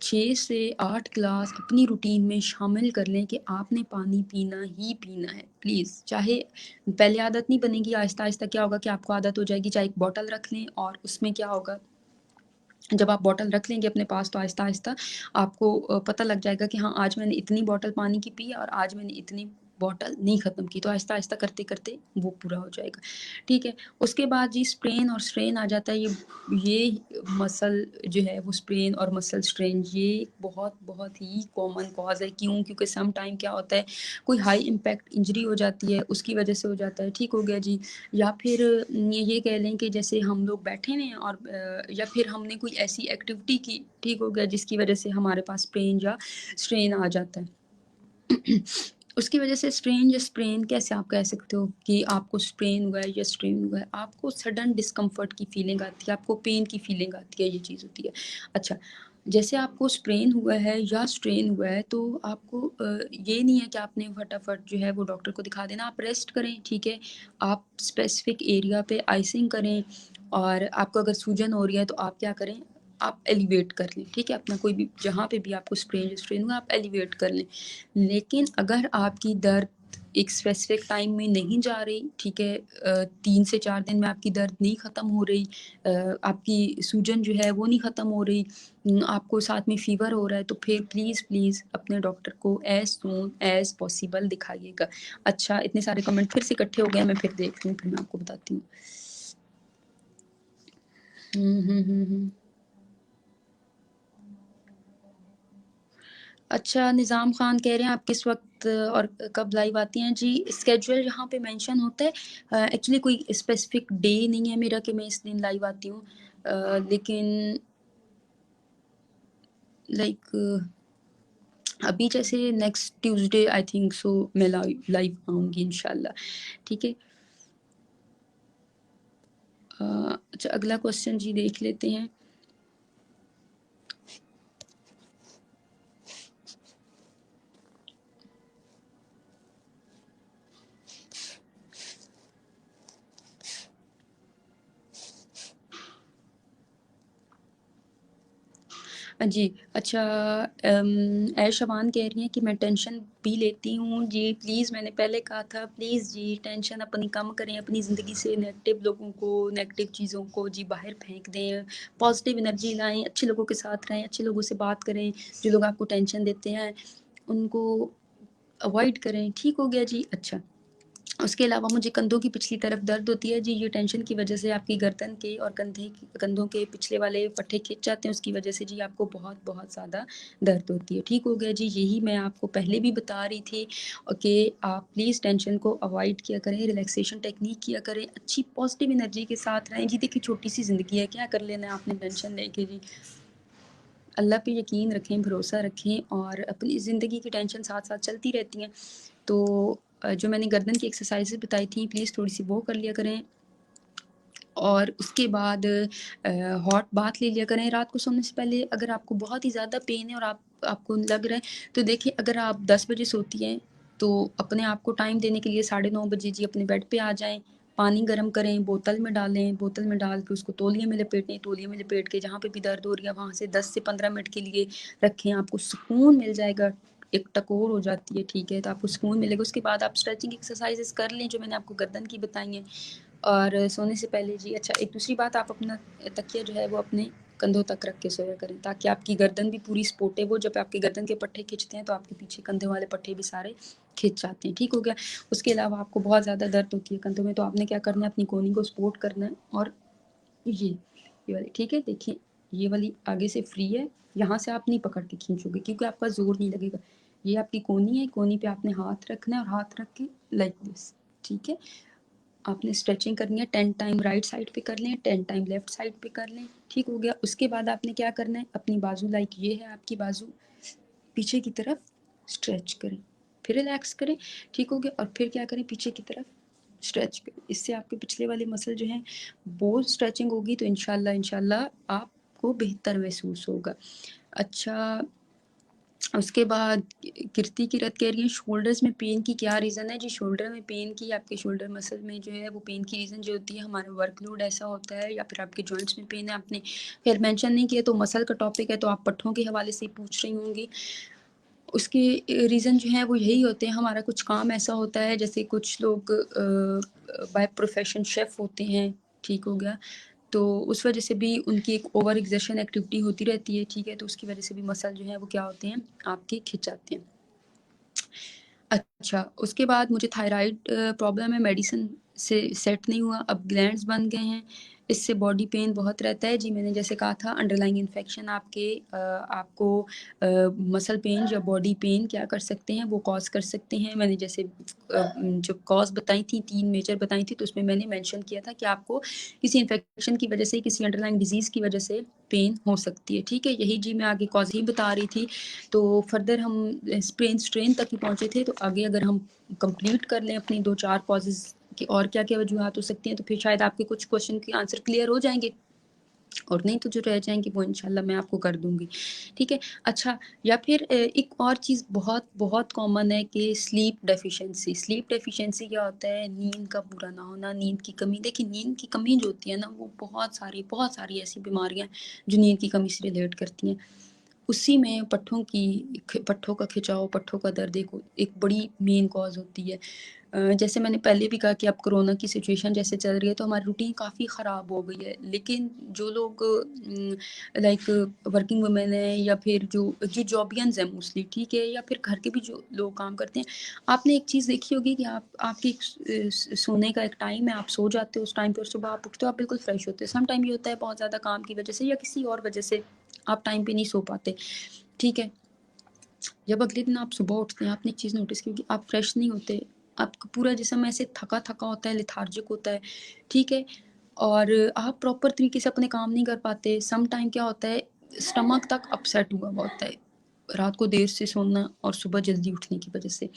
6 से 8 ग्लास अपनी रूटीन में शामिल कर लें कि आपने पानी पीना ही पीना है, प्लीज़। चाहे पहले आदत नहीं बनेगी, आहिस्ता-आहिस्ता क्या होगा कि आपको आदत हो जाएगी। चाहे एक बॉटल रख लें और उसमें क्या होगा, जब आप बॉटल रख लेंगे अपने पास तो आहिस्ता-आहिस्ता आपको पता लग जाएगा कि हाँ, आज मैंने इतनी बॉटल पानी की पी है और आज मैंने इतनी बॉटल नहीं ख़त्म की, तो आहिस्ता-आहिस्ता करते-करते वो पूरा हो जाएगा, ठीक है। उसके बाद जी स्ट्रेन और स्ट्रेन आ जाता है, ये मसल जो है वो स्ट्रेन और मसल स्ट्रेन ये बहुत ही कॉमन कॉज़ है। क्यों? क्योंकि सम टाइम क्या होता है, कोई हाई इम्पैक्ट इंजरी हो जाती है, उसकी वजह से हो जाता है, ठीक हो गया जी। या फिर ये कह लें कि जैसे हम लोग बैठे हुए हैं और या फिर हमने कोई ऐसी एक्टिविटी की, ठीक हो गया, जिसकी वजह से हमारे पास पेन या स्ट्रेन आ जाता है। उसकी वजह से स्ट्रेन या स्प्रेन कैसे आप कह सकते हो कि आपको स्ट्रेन हुआ है या स्ट्रेन हुआ है? आपको सडन डिस्कम्फर्ट की फीलिंग आती है, आपको पेन की फीलिंग आती है, ये चीज़ होती है। अच्छा, जैसे आपको स्प्रेन हुआ है या स्ट्रेन हुआ है तो आपको ये नहीं है कि आपने फटाफट जो है वो डॉक्टर को दिखा देना, आप रेस्ट करें, ठीक है? आप स्पेसिफिक एरिया पे आइसिंग करें और आपको अगर सूजन हो रही है तो आप क्या करें, आप एलिवेट कर लें, ठीक है? अपना कोई भी जहाँ पे भी आपको स्ट्रेन हुआ आप एलिवेट कर लें। लेकिन अगर आपकी दर्द एक स्पेसिफिक टाइम में नहीं जा रही, ठीक है, 3 से 4 दिन में आपकी दर्द नहीं ख़त्म हो रही, आपकी सूजन जो है वो नहीं ख़त्म हो रही, आपको साथ में फ़ीवर हो रहा है, तो फिर प्लीज़ अपने डॉक्टर को एज़ सून एज़ पॉसिबल दिखाइएगा। अच्छा, इतने सारे कमेंट फिर से इकट्ठे हो गए हैं, मैं फिर देख लूँ, फिर मैं आपको बताती हूँ। अच्छा, निज़ाम ख़ान कह रहे हैं आप किस वक़्त और कब लाइव आती हैं? जी, स्केड्यूल यहाँ पे मेंशन होता है। एक्चुअली कोई स्पेसिफ़िक डे नहीं है मेरा कि मैं इस दिन लाइव आती हूँ। लेकिन लाइक अभी जैसे next Tuesday I think so मैं लाइव आऊँगी इंशाल्लाह, ठीक है? अच्छा, अगला क्वेश्चन जी देख लेते हैं। जी, अच्छा, शबान कह रही हैं कि मैं टेंशन भी लेती हूँ। जी, प्लीज़ मैंने पहले कहा था प्लीज़ जी टेंशन अपनी कम करें, अपनी ज़िंदगी से नेगेटिव लोगों को, नेगेटिव चीज़ों को जी बाहर फेंक दें, पॉज़िटिव एनर्जी लाएँ, अच्छे लोगों के साथ रहें, अच्छे लोगों से बात करें, जो लोग आपको टेंशन देते हैं, उनको अवॉइड करें। ठीक हो गया जी? अच्छा। उसके अलावा मुझे कंधों की पिछली तरफ दर्द होती है जी, ये टेंशन की वजह से आपकी गर्दन के और कंधों के पिछले वाले पट्टे खिंच जाते हैं, उसकी वजह से जी आपको बहुत ज़्यादा दर्द होती है। ठीक हो गया जी, यही मैं आपको पहले भी बता रही थी कि आप प्लीज़ टेंशन को अवॉइड किया करें, रिलैक्सेशन टेक्निक किया करें, अच्छी पॉज़िटिव एनर्जी के साथ रहें। जी देखिए, छोटी-सी ज़िंदगी है, क्या कर लेना है आपने टेंशन लेके जी। अल्लाह पे यकीन रखें, भरोसा रखें और अपनी ज़िंदगी की टेंशन साथ-साथ चलती रहती हैं। तो जो मैंने गर्दन की एक्सरसाइज़ेज़ बताई थी, प्लीज़ थोड़ी-सी वो कर लिया करें और उसके बाद हॉट बाथ ले लिया करें। रात को सोने से पहले अगर आपको बहुत ही ज़्यादा पेन है और आपको लग रहा है, तो देखिए अगर आप 10 बजे सोती हैं, तो अपने आप को टाइम देने के लिए साढ़े 9 बजे जी अपने बेड पे आ जाएँ, पानी गरम करें, बोतल में डालें, बोतल में डाल के उसको तौलिए में लपेटें, तौलिए में लपेट के जहाँ पे भी दर्द हो रही है, वहाँ से 10 से 15 मिनट के लिए रखें, आपको सुकून मिल जाएगा। एक टकोर हो जाती है, ठीक है? तो आपको सुकून मिलेगा। उसके बाद आप स्ट्रेचिंग एक्सरसाइज़ेज़ कर लें, जो मैंने आपको गर्दन की बताई हैं। और सोने से पहले जी अच्छा, एक दूसरी बात, आप अपना तकिया जो है वो अपने कंधों तक रख के सोया करें, ताकि आपकी गर्दन भी पूरी सपोर्टिव हो। जब आपके गर्दन के पट्टे खींचते हैं तो आपके पीछे कंधे वाले पट्टे भी सारे खिंच जाते हैं, ठीक हो गया। उसके अलावा आपको बहुत ज़्यादा दर्द होती है कंधों में, तो आपने क्या करना है, अपनी कोहनी को सपोर्ट करना है और ये वाली, ठीक है? देखिए, ये वाली आगे से फ्री है, यहाँ से आप नहीं पकड़ के खींचोगे क्योंकि आपका ज़ोर नहीं लगेगा। ये आपकी कोहनी है, कोहनी पे आपने हाथ रखना है और हाथ रख के लाइक दिस, ठीक है? आपने स्ट्रेचिंग करनी है, 10 टाइम राइट साइड पे कर लें, 10 टाइम लेफ्ट साइड पे कर लें, ठीक हो गया। उसके बाद आपने क्या करना है, अपनी बाजू लाइक ये है आपकी बाजू, पीछे की तरफ स्ट्रेच करें, फिर रिलैक्स करें, ठीक हो गया। और फिर क्या करें, पीछे की तरफ स्ट्रेच करें। इससे आपके पिछले वाले मसल जो हैं वो स्ट्रेचिंग होगी, तो इंशाल्लाह आपको बेहतर महसूस होगा। अच्छा, उसके बाद कीर्ति किरत कह रही है शोल्डर्स में पेन की क्या रीज़न है? जी, शोल्डर में पेन की, आपके शोल्डर मसल में जो है वो पेन की रीज़न जो होती है, हमारा वर्कलोड ऐसा होता है या फिर आपके जॉइंट्स में पेन है। आपने खैर मेंशन नहीं किया, तो मसल का टॉपिक है तो आप पट्ठों के हवाले से ही पूछ रही होंगी। उसके रीज़न जो हैं वो यही होते हैं, हमारा कुछ काम ऐसा होता है, जैसे कुछ लोग बाय प्रोफ़ेशन शेफ़ होते हैं, ठीक हो गया। तो उस वजह से भी उनकी एक ओवर एक्सर्शन एक्टिविटी होती रहती है, ठीक है? तो उसकी वजह से भी मसल जो है वो क्या होते हैं, आपके खिंच जाते हैं। अच्छा, उसके बाद मुझे थायरॉइड प्रॉब्लम है, मेडिसिन से सेट नहीं हुआ, अब ग्लैंड्स बन गए हैं, इससे बॉडी पेन बहुत रहता है। जी, मैंने जैसे कहा था अंडरलाइंग इन्फेक्शन आपको मसल पेन या बॉडी पेन क्या कर सकते हैं, वो कॉज़ कर सकते हैं। मैंने जैसे जो कॉज़ बताई थी, 3 मेजर बताई थी, तो उसमें मैंने मेंशन किया था कि आपको किसी इन्फेक्शन की वजह से, किसी अंडरलाइंग डिज़ीज़ की वजह से पेन हो सकती है, ठीक है? यही जी मैं आगे कॉज़ ही बता रही थी। तो फर्दर हम स्ट्रेन तक ही पहुँचे थे, तो आगे अगर हम कंप्लीट कर लें अपनी 2-4 कॉजेज़ कि और क्या-क्या वजूहात हो सकती हैं, तो फिर शायद आपके कुछ क्वेश्चन के आंसर क्लियर हो जाएँगे और नहीं तो जो रह जाएँगे वो इंशाल्लाह मैं आपको कर दूँगी, ठीक है? अच्छा, या फिर एक और चीज़ बहुत बहुत कॉमन है कि स्लीप डेफ़िशिएंसी। स्लीप डेफ़िशिएंसी क्या होता है? नींद का पूरा ना होना, नींद की कमी। देखिए, नींद की कमी जो होती है ना, वो बहुत सारी ऐसी बीमारियाँ हैं, जो नींद की कमी से रिलेट करती हैं। उसी में पट्ठों का खिंचाव, पट्ठों का दर्द एक बड़ी मेन कॉज़ होती है। जैसे मैंने पहले भी कहा कि अब कोरोना की सिचुएशन जैसे चल रही है, तो हमारी रूटीन काफ़ी ख़राब हो गई है। लेकिन जो लोग लाइक वर्किंग वुमेन हैं या फिर जो जॉबियंस हैं मोस्टली, ठीक है? या फिर घर के भी जो लोग काम करते हैं, आपने एक चीज़ देखी होगी कि आपकी एक सोने का एक टाइम है, आप सो जाते हो उस टाइम पे और सुबह आप उठते हो, आप बिल्कुल फ्रेश होते हो। सम टाइम ये होता है बहुत ज़्यादा काम की वज़ह से या किसी और वज़ह से आप टाइम पे नहीं सो पाते, ठीक है? जब अगले दिन आप सुबह उठते हैं, आपने एक चीज़ नोटिस की होगी, आप फ्रेश नहीं होते, आपका पूरा जिस्म ऐसे थका-थका होता है, लेथार्जिक होता है, ठीक है? और आप प्रॉपर तरीके से अपने काम नहीं कर पाते। सम टाइम क्या होता है, स्टमक तक अपसेट हुआ हुआ होता है, रात को देर से सोना और सुबह जल्दी उठने की वजह से।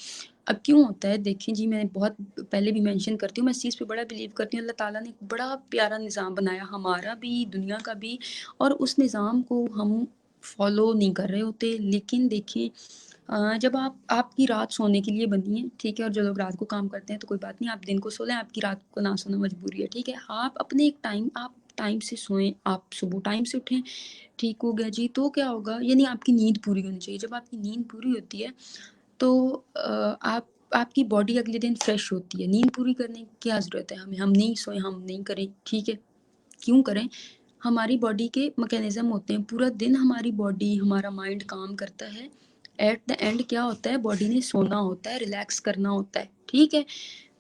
अब क्यों होता है? देखिए जी, मैंने बहुत पहले भी मेंशन करती हूँ, मैं इस चीज़ पे बड़ा बिलीव करती हूँ, अल्लाह ताला ने एक बड़ा प्यारा निज़ाम बनाया, हमारा भी, दुनिया का भी, और उस निज़ाम को हम फॉलो नहीं कर रहे होते। लेकिन देखिए, जब आपकी रात सोने के लिए बनी है, ठीक है? और जो लोग रात को काम करते हैं तो कोई बात नहीं, आप दिन को सो लें, आपकी रात को ना सोना मजबूरी है, ठीक है? आप टाइम से सोएँ, आप सुबह टाइम से उठें, ठीक हो गया जी। तो क्या होगा, यानी आपकी नींद पूरी होनी चाहिए। जब आपकी नींद पूरी होती है तो आपकी बॉडी अगले दिन फ्रेश होती है। नींद पूरी करने की क्या ज़रूरत है हमें? हम नहीं सोएँ, हम नहीं करें, ठीक है? क्यों करें? हमारी बॉडी के मैकेनिज़्म होते हैं, पूरा दिन हमारी बॉडी, हमारा माइंड काम करता है। एट द एंड क्या होता है, बॉडी ने सोना होता है, रिलैक्स करना होता है, ठीक है?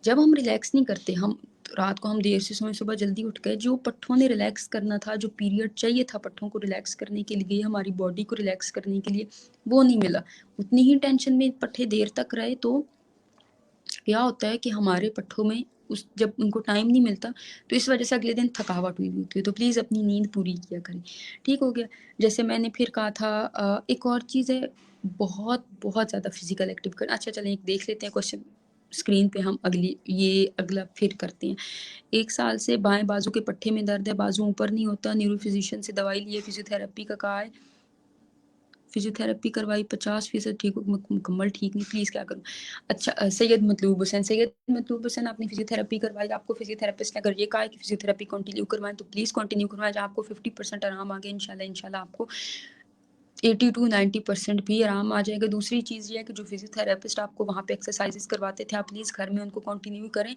जब हम रिलैक्स नहीं करते, हम रात को हम देर से सोए, सुबह जल्दी उठ गए, जो पट्ठों ने रिलैक्स करना था, जो पीरियड चाहिए था पट्ठों को रिलैक्स करने के लिए, हमारी बॉडी को रिलैक्स करने के लिए, वो नहीं मिला। उतनी ही टेंशन में पट्ठे देर तक रहे, तो क्या होता है कि हमारे पट्ठों में जब उनको टाइम नहीं मिलता, तो इस वजह से अगले दिन थकावट हुई होती है। तो प्लीज़ अपनी नींद पूरी किया करें, ठीक हो गया? जैसे मैंने फिर कहा था, एक और चीज़ है, बहुत बहुत ज़्यादा फिजिकल एक्टिव कर। अच्छा, चलें एक देख लेते हैं क्वेश्चन स्क्रीन पे, हम अगला फिर करते हैं। 1 साल से बाएँ बाजू के पट्ठे में दर्द है, बाजू ऊपर नहीं होता, न्यूरो फिजिशियन से दवाई ली है, फिजियोथेरेपी का कहा है, फिजियोथेरेपी करवाई, 50% ठीक हो, मुकम्मल ठीक नहीं, प्लीज़ क्या करूँ? अच्छा, सैयद मतलूब हुसैन, आपने फिजियोथेरेपी करवाई, आपको फिजियोथेरेपिस्ट ने अगर ये कहा है कि फिजियोथेरेपी कंटिन्यू करवाएँ, तो प्लीज़ कंटिन्यू करवाएँ। जब आपको 50% आराम आ गया, इंशाल्लाह आपको 80 टू 90% भी आराम आ जाएगा। दूसरी चीज़ ये है कि जो फिजियोथेरेपिस्ट आपको वहाँ पे एक्सरसाइज़ेज़ करवाते थे, आप प्लीज़ घर में उनको कंटिन्यू करें।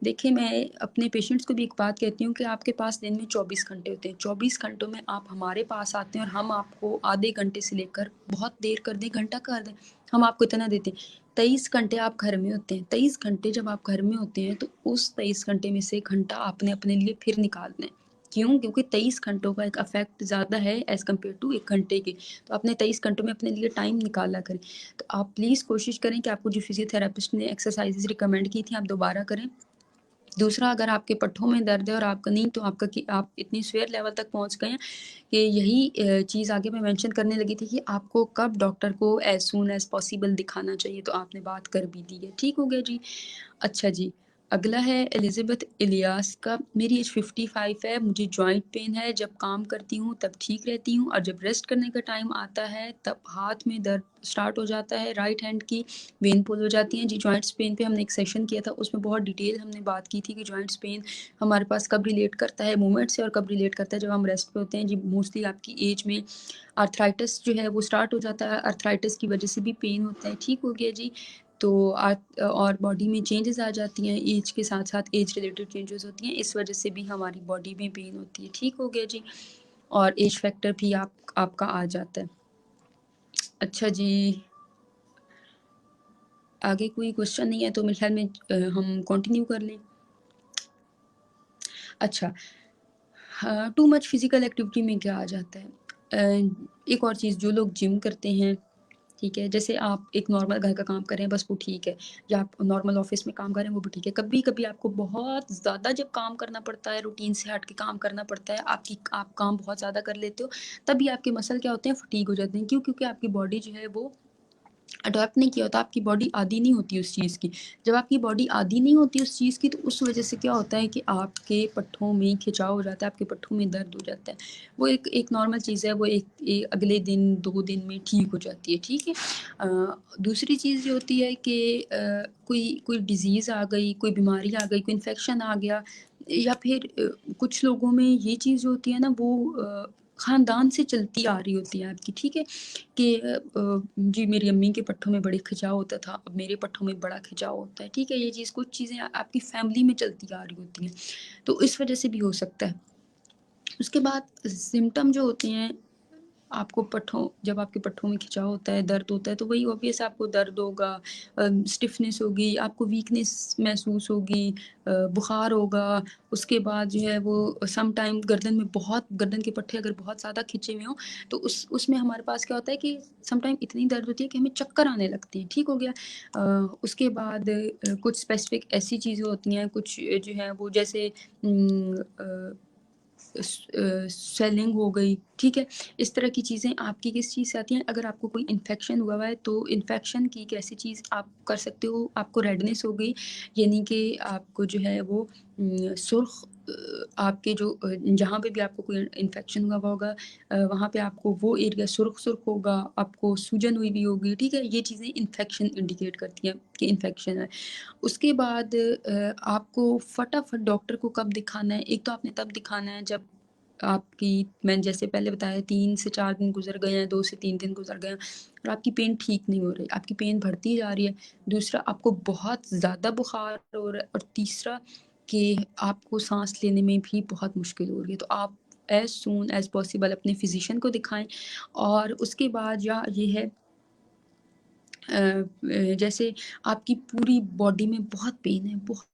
देखिए, मैं अपने पेशेंट्स को भी एक बात कहती हूँ कि आपके पास दिन में 24 घंटे होते हैं। 24 घंटों में आप हमारे पास आते हैं और हम आपको आधे घंटे से लेकर बहुत देर कर दें, घंटा कर दें, हम आपको इतना देते हैं। 23 घंटे आप घर में होते हैं। 23 घंटे जब आप घर में होते हैं, तो उस 23 घंटे में से घंटा आपने अपने लिए फिर निकालना है। क्यों? क्योंकि 23 घंटों का एक इफ़ेक्ट ज़्यादा है एज़ कम्पेयर टू 1 घंटे के। तो आपने 23 घंटों में अपने लिए टाइम निकाला करें। तो आप प्लीज़ कोशिश करें कि आपको जो फिजियोथेरेपिस्ट ने एक्सरसाइज़ेज़ रिकमेंड की थी, आप दोबारा करें। दूसरा, अगर आपके पट्ठों में दर्द है और आपका नहीं, तो आप इतनी स्वेयर लेवल तक पहुँच गए हैं कि यही चीज़ आगे मैं मेंशन करने लगी थी कि आपको कब डॉक्टर को एज़ सून एज़ पॉसिबल दिखाना चाहिए, तो आपने बात कर भी दी है। ठीक हो गया जी। अच्छा जी, अगला है एलिज़ाबेथ इलियास का। मेरी एज 55 है, मुझे जॉइंट पेन है, जब काम करती हूँ तब ठीक रहती हूँ और जब रेस्ट करने का टाइम आता है तब हाथ में दर्द स्टार्ट हो जाता है, राइट हैंड की वेन पुल हो जाती हैं। जी, जॉइंट्स पेन पे हमने एक सेशन किया था, उसमें बहुत डिटेल हमने बात की थी कि जॉइंट्स पेन हमारे पास कब रिलेट करता है मूवमेंट से और कब रिलेट करता है जब हम रेस्ट पे होते हैं। जी, मोस्टली आपकी एज में आर्थराइटिस जो है वो स्टार्ट हो जाता है, आर्थराइटिस की वजह से भी पेन होता है। ठीक हो गया जी। तो और बॉडी में चेंजेस आ जाती हैं, एज के साथ साथ एज रिलेटेड चेंजेस होती हैं, इस वजह से भी हमारी बॉडी में पेन होती है। ठीक हो गया जी। और एज फैक्टर भी आपका आ जाता है। अच्छा जी, आगे कोई क्वेश्चन नहीं है तो मेरे ख्याल में हम कंटिन्यू कर लें। अच्छा, हाँ, टू मच फिज़िकल एक्टिविटी में क्या आ जाता है? एक और चीज़, जो लोग जिम करते हैं, ठीक है, जैसे आप एक नॉर्मल घर का काम कर रहे हैं बस वो ठीक है, या आप नॉर्मल ऑफ़िस में काम कर रहे हैं वो भी ठीक है। कभी-कभी आपको बहुत ज़्यादा जब काम करना पड़ता है, रूटीन से हट के काम करना पड़ता है, आप काम बहुत ज़्यादा कर लेते हो, तभी आपके मसल क्या होते हैं, फटीग हो जाते हैं। क्यों? क्योंकि आपकी बॉडी जो है वो अडॉप्ट नहीं किया होता, आपकी बॉडी आदी नहीं होती उस चीज़ की। जब आपकी बॉडी आदी नहीं होती उस चीज़ की, तो उस वजह से क्या होता है कि आपके पट्ठों में खिंचाव हो जाता है, आपके पट्ठों में दर्द हो जाता है। वो एक एक नॉर्मल चीज़ है, वो अगले दिन, 2 दिन में ठीक हो जाती है, ठीक है? दूसरी चीज़ ये होती है कि कोई डिज़ीज़ आ गई, कोई बीमारी आ गई, कोई इन्फेक्शन आ गया, या फिर कुछ लोगों में ये चीज़ जो होती है ना, वो ख़ानदान से चलती आ रही होती है आपकी, ठीक है? कि जी मेरी अम्मी के पट्ठों में बड़े खिंचाव होता था, अब मेरे पट्ठों में बड़ा खिंचाव होता है, ठीक है? ये चीज़, कुछ चीज़ें आपकी फैमिली में चलती आ रही होती हैं, तो इस वजह से भी हो सकता है। उसके बाद सिम्पटम जो होते हैं, आपको जब आपके पट्ठों में खिंचाव होता है, दर्द होता है, तो वही ऑब्वियस आपको दर्द होगा, स्टिफ़नेस होगी, आपको वीकनेस महसूस होगी, बुखार होगा। उसके बाद जो है वो सम टाइम गर्दन के पट्टे अगर बहुत ज़्यादा खिंचे हुए हों, तो उसमें हमारे पास क्या होता है कि सम टाइम इतनी दर्द होती है कि हमें चक्कर आने लगते हैं, ठीक हो गया। उसके बाद कुछ स्पेसिफ़िक ऐसी चीज़ें होती हैं, कुछ जो है वो जैसे स्वेलिंग हो गई, ठीक है? इस तरह की चीज़ें आपकी किस चीज़ से आती हैं? अगर आपको कोई इन्फेक्शन हुआ हुआ है, तो इन्फेक्शन की एक ऐसी चीज़ आप कर सकते हो, आपको रेडनेस हो गई, यानी कि आपको जो है वो सुर्ख़ आपके जो जहाँ पे भी आपको कोई इन्फेक्शन हुआ हुआ होगा, वहाँ पे आपको वो एरिया सुर्ख़-सुर्ख़ होगा, आपको सूजन हुई हुई होगी, ठीक है? ये चीज़ें इन्फेक्शन इंडिकेट करती हैं कि इन्फेक्शन है। उसके बाद आपको फटाफट डॉक्टर को कब दिखाना है? एक तो आपने तब दिखाना है जब आपकी, मैंने जैसे पहले बताया, 3 से 4 दिन गुज़र गए हैं, 2 से 3 दिन गुज़र गए हैं और आपकी पेन ठीक नहीं हो रही, आपकी पेन बढ़ती जा रही है। दूसरा, आपको बहुत ज़्यादा बुखार हो रहा है, और तीसरा कि आपको साँस लेने में भी बहुत मुश्किल हो रही है। तो आप एज़ सून एज़ पॉसिबल अपने फ़िज़िशियन को दिखाएँ। और उसके बाद या ये है, जैसे आपकी पूरी बॉडी में बहुत पेन है, बहुत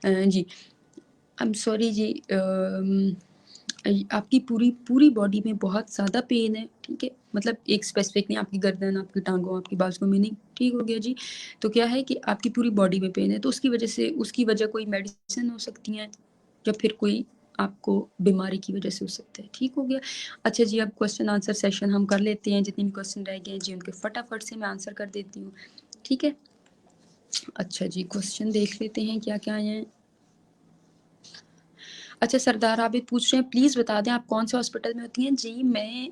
जी, आई एम सॉरी जी, आपकी पूरी पूरी बॉडी में बहुत ज़्यादा पेन है, ठीक है? मतलब एक स्पेसिफिक नहीं, आपकी गर्दन, आपकी टाँगों, आपकी बाजुओं में नहीं, ठीक हो गया जी। तो क्या है कि आपकी पूरी बॉडी में पेन है, तो उसकी वजह कोई मेडिसिन हो सकती हैं, या फिर कोई आपको बीमारी की वजह से हो सकता है, ठीक हो गया। अच्छा जी, अब क्वेश्चन आंसर सेशन हम कर लेते हैं, जितने भी क्वेश्चन रह गए हैं जी, उनके फटाफट से मैं आंसर कर देती हूँ, ठीक है? अच्छा जी, क्वेश्चन देख लेते हैं क्या-क्या आए हैं। अच्छा, सरदार आबिद पूछ रहे हैं, प्लीज़ बता दें आप कौन से हॉस्पिटल में होती हैं? जी, मैं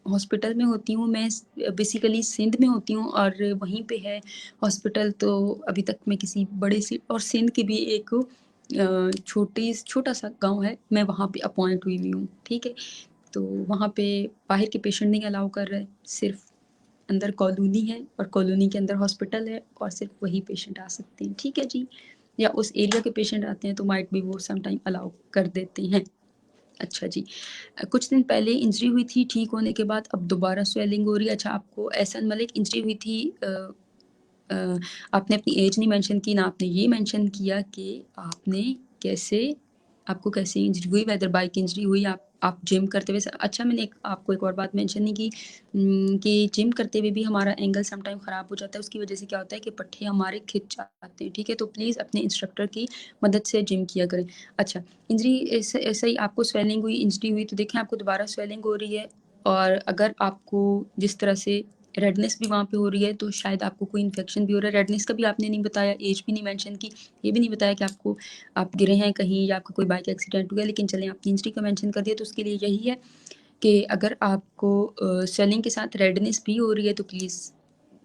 हॉस्पिटल में होती हूँ, मैं बेसिकली सिंध में होती हूँ, और वहीं पे है हॉस्पिटल। तो अभी तक मैं किसी बड़े से, और सिंध की भी एक छोटा-सा गाँव है, मैं वहाँ पे अपॉइंट हुई हुई हूँ, ठीक है? तो वहाँ पे बाहर के पेशेंट नहीं अलाउ कर रहे, सिर्फ़ अंदर कॉलोनी है, और कॉलोनी के अंदर हॉस्पिटल है, और सिर्फ़ वही पेशेंट आ सकते हैं, ठीक है जी? या उस एरिया के पेशेंट आते हैं तो माइट बी वो सम टाइम अलाउ कर देते हैं। अच्छा जी। कुछ दिन पहले इंजरी हुई थी, ठीक होने के बाद अब दोबारा स्वेलिंग हो रही है। अच्छा, आपको एहसान मलिक, इंजरी हुई थी, अ, आपने अपनी एज नहीं मेंशन की, ना आपने ये मेंशन किया कि आपने कैसे आपको कैसे इंजरी हुई, वेदर बाइक इंजरी हुई, आप जिम करते हुए। अच्छा, मैंने आपको एक और बात मेंशन नहीं की, कि जिम करते हुए भी हमारा एंगल सम टाइम ख़राब हो जाता है। उसकी वजह से क्या होता है कि पट्टे हमारे खिंच जाते हैं, ठीक है? तो प्लीज़ अपने इंस्ट्रक्टर की मदद से जिम किया करें। अच्छा, इंजरी ऐसे ही आपको स्वेलिंग हुई, इंजरी हुई, तो देखें आपको दोबारा स्वेलिंग हो रही है, और अगर आपको जिस तरह से रेडनेस भी वहाँ पे हो रही है, तो शायद आपको कोई इन्फेक्शन भी हो रहा है। रेडनेस का भी आपने नहीं बताया, एज भी नहीं मेंशन की, ये भी नहीं बताया कि आप गिरे हैं कहीं, या आपका कोई बाइक एक्सीडेंट हो गया। लेकिन चलें, आपने इंजरी का मेंशन कर दिया, तो उसके लिए यही है कि अगर आपको स्वेलिंग के साथ रेडनेस भी हो रही है, तो प्लीज़,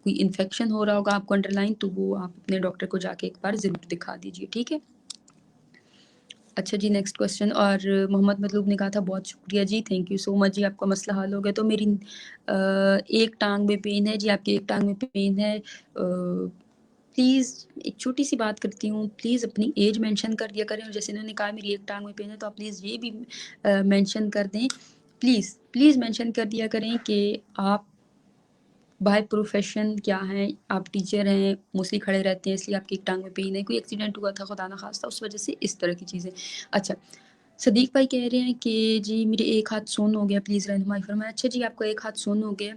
कोई इन्फेक्शन हो रहा होगा आपको अंडरलाइन, तो वो आप अपने डॉक्टर को जाके एक बार ज़रूर दिखा दीजिए, ठीक है? अच्छा जी, नेक्स्ट क्वेश्चन, और मोहम्मद मतलूब ने कहा था, बहुत शुक्रिया जी, थैंक यू सो मच जी, आपका मसला हल हो गया। तो मेरी एक टाँग में पेन है जी, आपकी एक टाँग में पेन है, प्लीज़ एक छोटी-सी बात करती हूँ, प्लीज़ अपनी एज मेंशन कर दिया करें और जैसे इन्होंने कहा मेरी एक टाँग में पेन है, तो आप प्लीज़ ये भी मेंशन कर दें। प्लीज़ मेंशन कर दिया करें कि आप बाय प्रोफ़ेशन क्या हैं, आप टीचर हैं, मोस्टली खड़े रहते हैं इसलिए आपकी एक टाँग में पेन है, कोई एक्सीडेंट हुआ था खुदा ना ख़ास्ता उस वज़ह से, इस तरह की चीज़ें। अच्छा, सदीक भाई कह रहे हैं कि जी मेरे एक हाथ सुन्न हो गया, प्लीज़ रहनुमाई फरमाएँ। अच्छा जी, आपका एक हाथ सुन्न हो गया।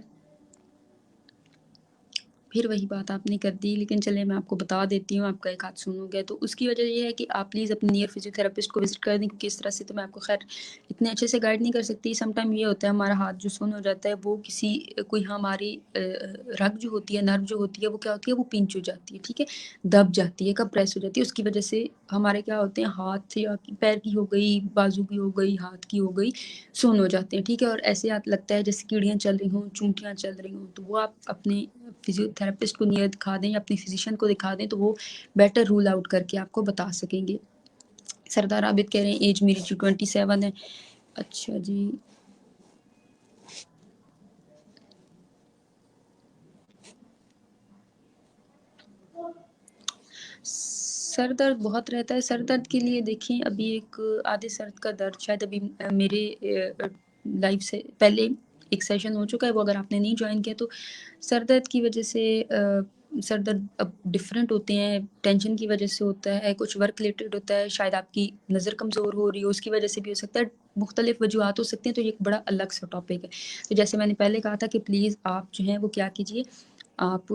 फिर वही बात आपने कर दी, लेकिन चलिए मैं आपको बता देती हूँ, आपका एक हाथ सुन्न हो गया। तो उसकी वजह ये है कि आप प्लीज़ अपने नियर फिज़ियोथेरेपिस्ट को विज़िट कर दें, क्योंकि इस तरह से तो मैं आपको ख़ैर इतने अच्छे से गाइड नहीं कर सकती। समटाइम ये होता है हमारा हाथ जो सुन्न हो जाता है, वो किसी कोई हमारी रग जो होती है, नर्व जो होती है, वो क्या होती है, वो पिंच हो जाती है, ठीक है? दब जाती है, कंप्रेस हो जाती है। उसकी वजह से हमारे क्या होते हैं, हाथ या पैर की हो गई, बाजू की हो गई, हाथ की हो गई, सुन्न हो जाते हैं, ठीक है? और ऐसे हाथ लगता है जैसे कीड़ियाँ चल रही हों, चूंटियाँ चल रही हों। तो वो आप अपने फिज़ियोथेरेपिस्ट को नियर दिखा दें या अपने फिज़िशियन को दिखा दें, तो वो बेटर रूल आउट करके आपको बता सकेंगे। सरदार आबिद कह रहे हैं एज मेरी जो 27 है। अच्छा जी। सर दर्द बहुत रहता है। सर दर्द के लिए देखिए अभी एक आधे सर का दर्द शायद अभी मेरे लाइव से पहले एक सेशन हो चुका है, वो अगर आपने नहीं जॉइन किया तो सर दर्द की वजह से सर दर्द अब डिफरेंट होते हैं, टेंशन की वजह से होता है, कुछ वर्क रिलेटेड होता है, शायद आपकी नज़र कमज़ोर हो रही हो उसकी वजह से भी हो सकता है, मुख्तलिफ वजूहात हो सकती हैं, तो ये एक बड़ा अलग सा टॉपिक है। तो जैसे मैंने पहले कहा था कि प्लीज़ आप जो हैं वो क्या कीजिए, आप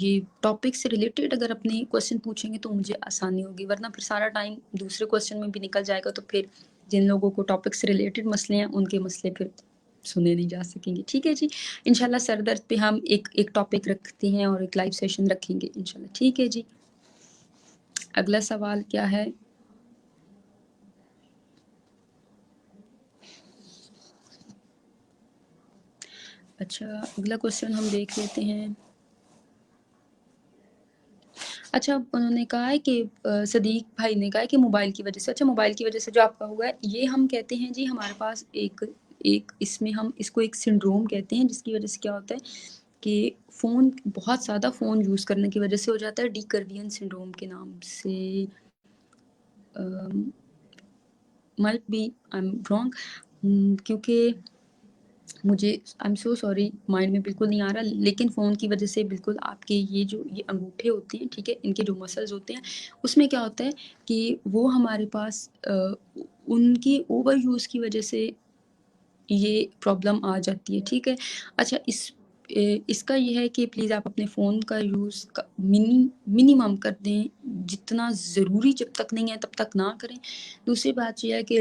ये टॉपिक से रिलेटेड अगर अपने क्वेश्चन पूछेंगे तो मुझे आसानी होगी, वरना फिर सारा टाइम दूसरे क्वेश्चन में भी निकल जाएगा, तो फिर जिन लोगों को टॉपिक से रिलेटेड मसले हैं उनके मसले फिर सुने नहीं जा सकेंगे। ठीक है जी, इंशाल्लाह सर दर्द पे हम एक टॉपिक रखते हैं और एक लाइव सेशन रखेंगे इंशाल्लाह। ठीक है जी, अगला सवाल क्या है? अच्छा, अगला क्वेश्चन हम देख लेते हैं। अच्छा, उन्होंने कहा है कि सदीक भाई ने कहा है कि मोबाइल की वजह से। अच्छा, मोबाइल की वजह से जो आपका हुआ है, ये हम कहते हैं जी हमारे पास एक एक इसमें हम इसको एक सिंड्रोम कहते हैं, जिसकी वजह से क्या होता है कि फ़ोन बहुत ज़्यादा फ़ोन यूज़ करने की वजह से हो जाता है, डी कर्वियन सिंड्रोम के नाम से। Might be I am wrong, क्योंकि मुझे I am so sorry, mind में बिल्कुल नहीं आ रहा, लेकिन फ़ोन की वजह से बिल्कुल आपके ये अंगूठे होते हैं, ठीक है? इनके जो मसल्स होते हैं, उसमें क्या होता है कि वो हमारे पास उनकी ओवर यूज़ की वजह से ये प्रॉब्लम आ जाती है, ठीक है? अच्छा, इसका ये है कि प्लीज़ आप अपने फ़ोन का यूज़ मिनिमम कर दें, जितना ज़रूरी जब तक नहीं है तब तक ना करें। दूसरी बात ये है कि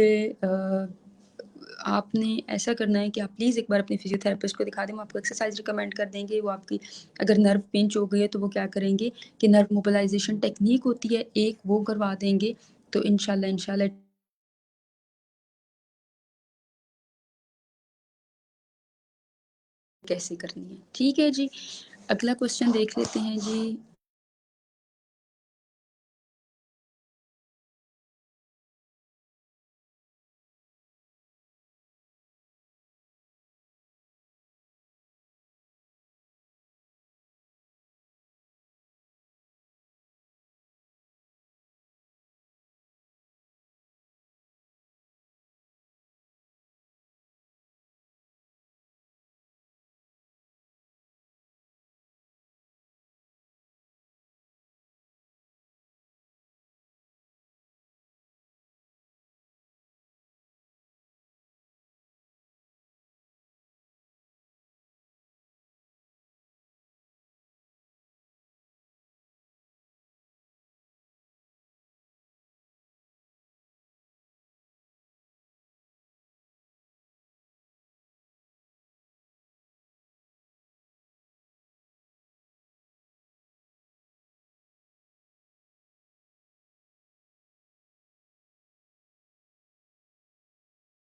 आपने ऐसा करना है कि आप प्लीज़ एक बार अपने फिज़ियोथेरेपिस्ट को दिखा दें, वो आपको एक्सरसाइज़ रिकमेंड कर देंगे, वो आपकी अगर नर्व पिंच हो गई है तो वो क्या करेंगे कि नर्व मोबिलाइज़ेशन टेक्नीक होती है एक, वो करवा देंगे, तो इंशाल्लाह कैसे करनी है। ठीक है जी, अगला क्वेश्चन देख लेते हैं जी।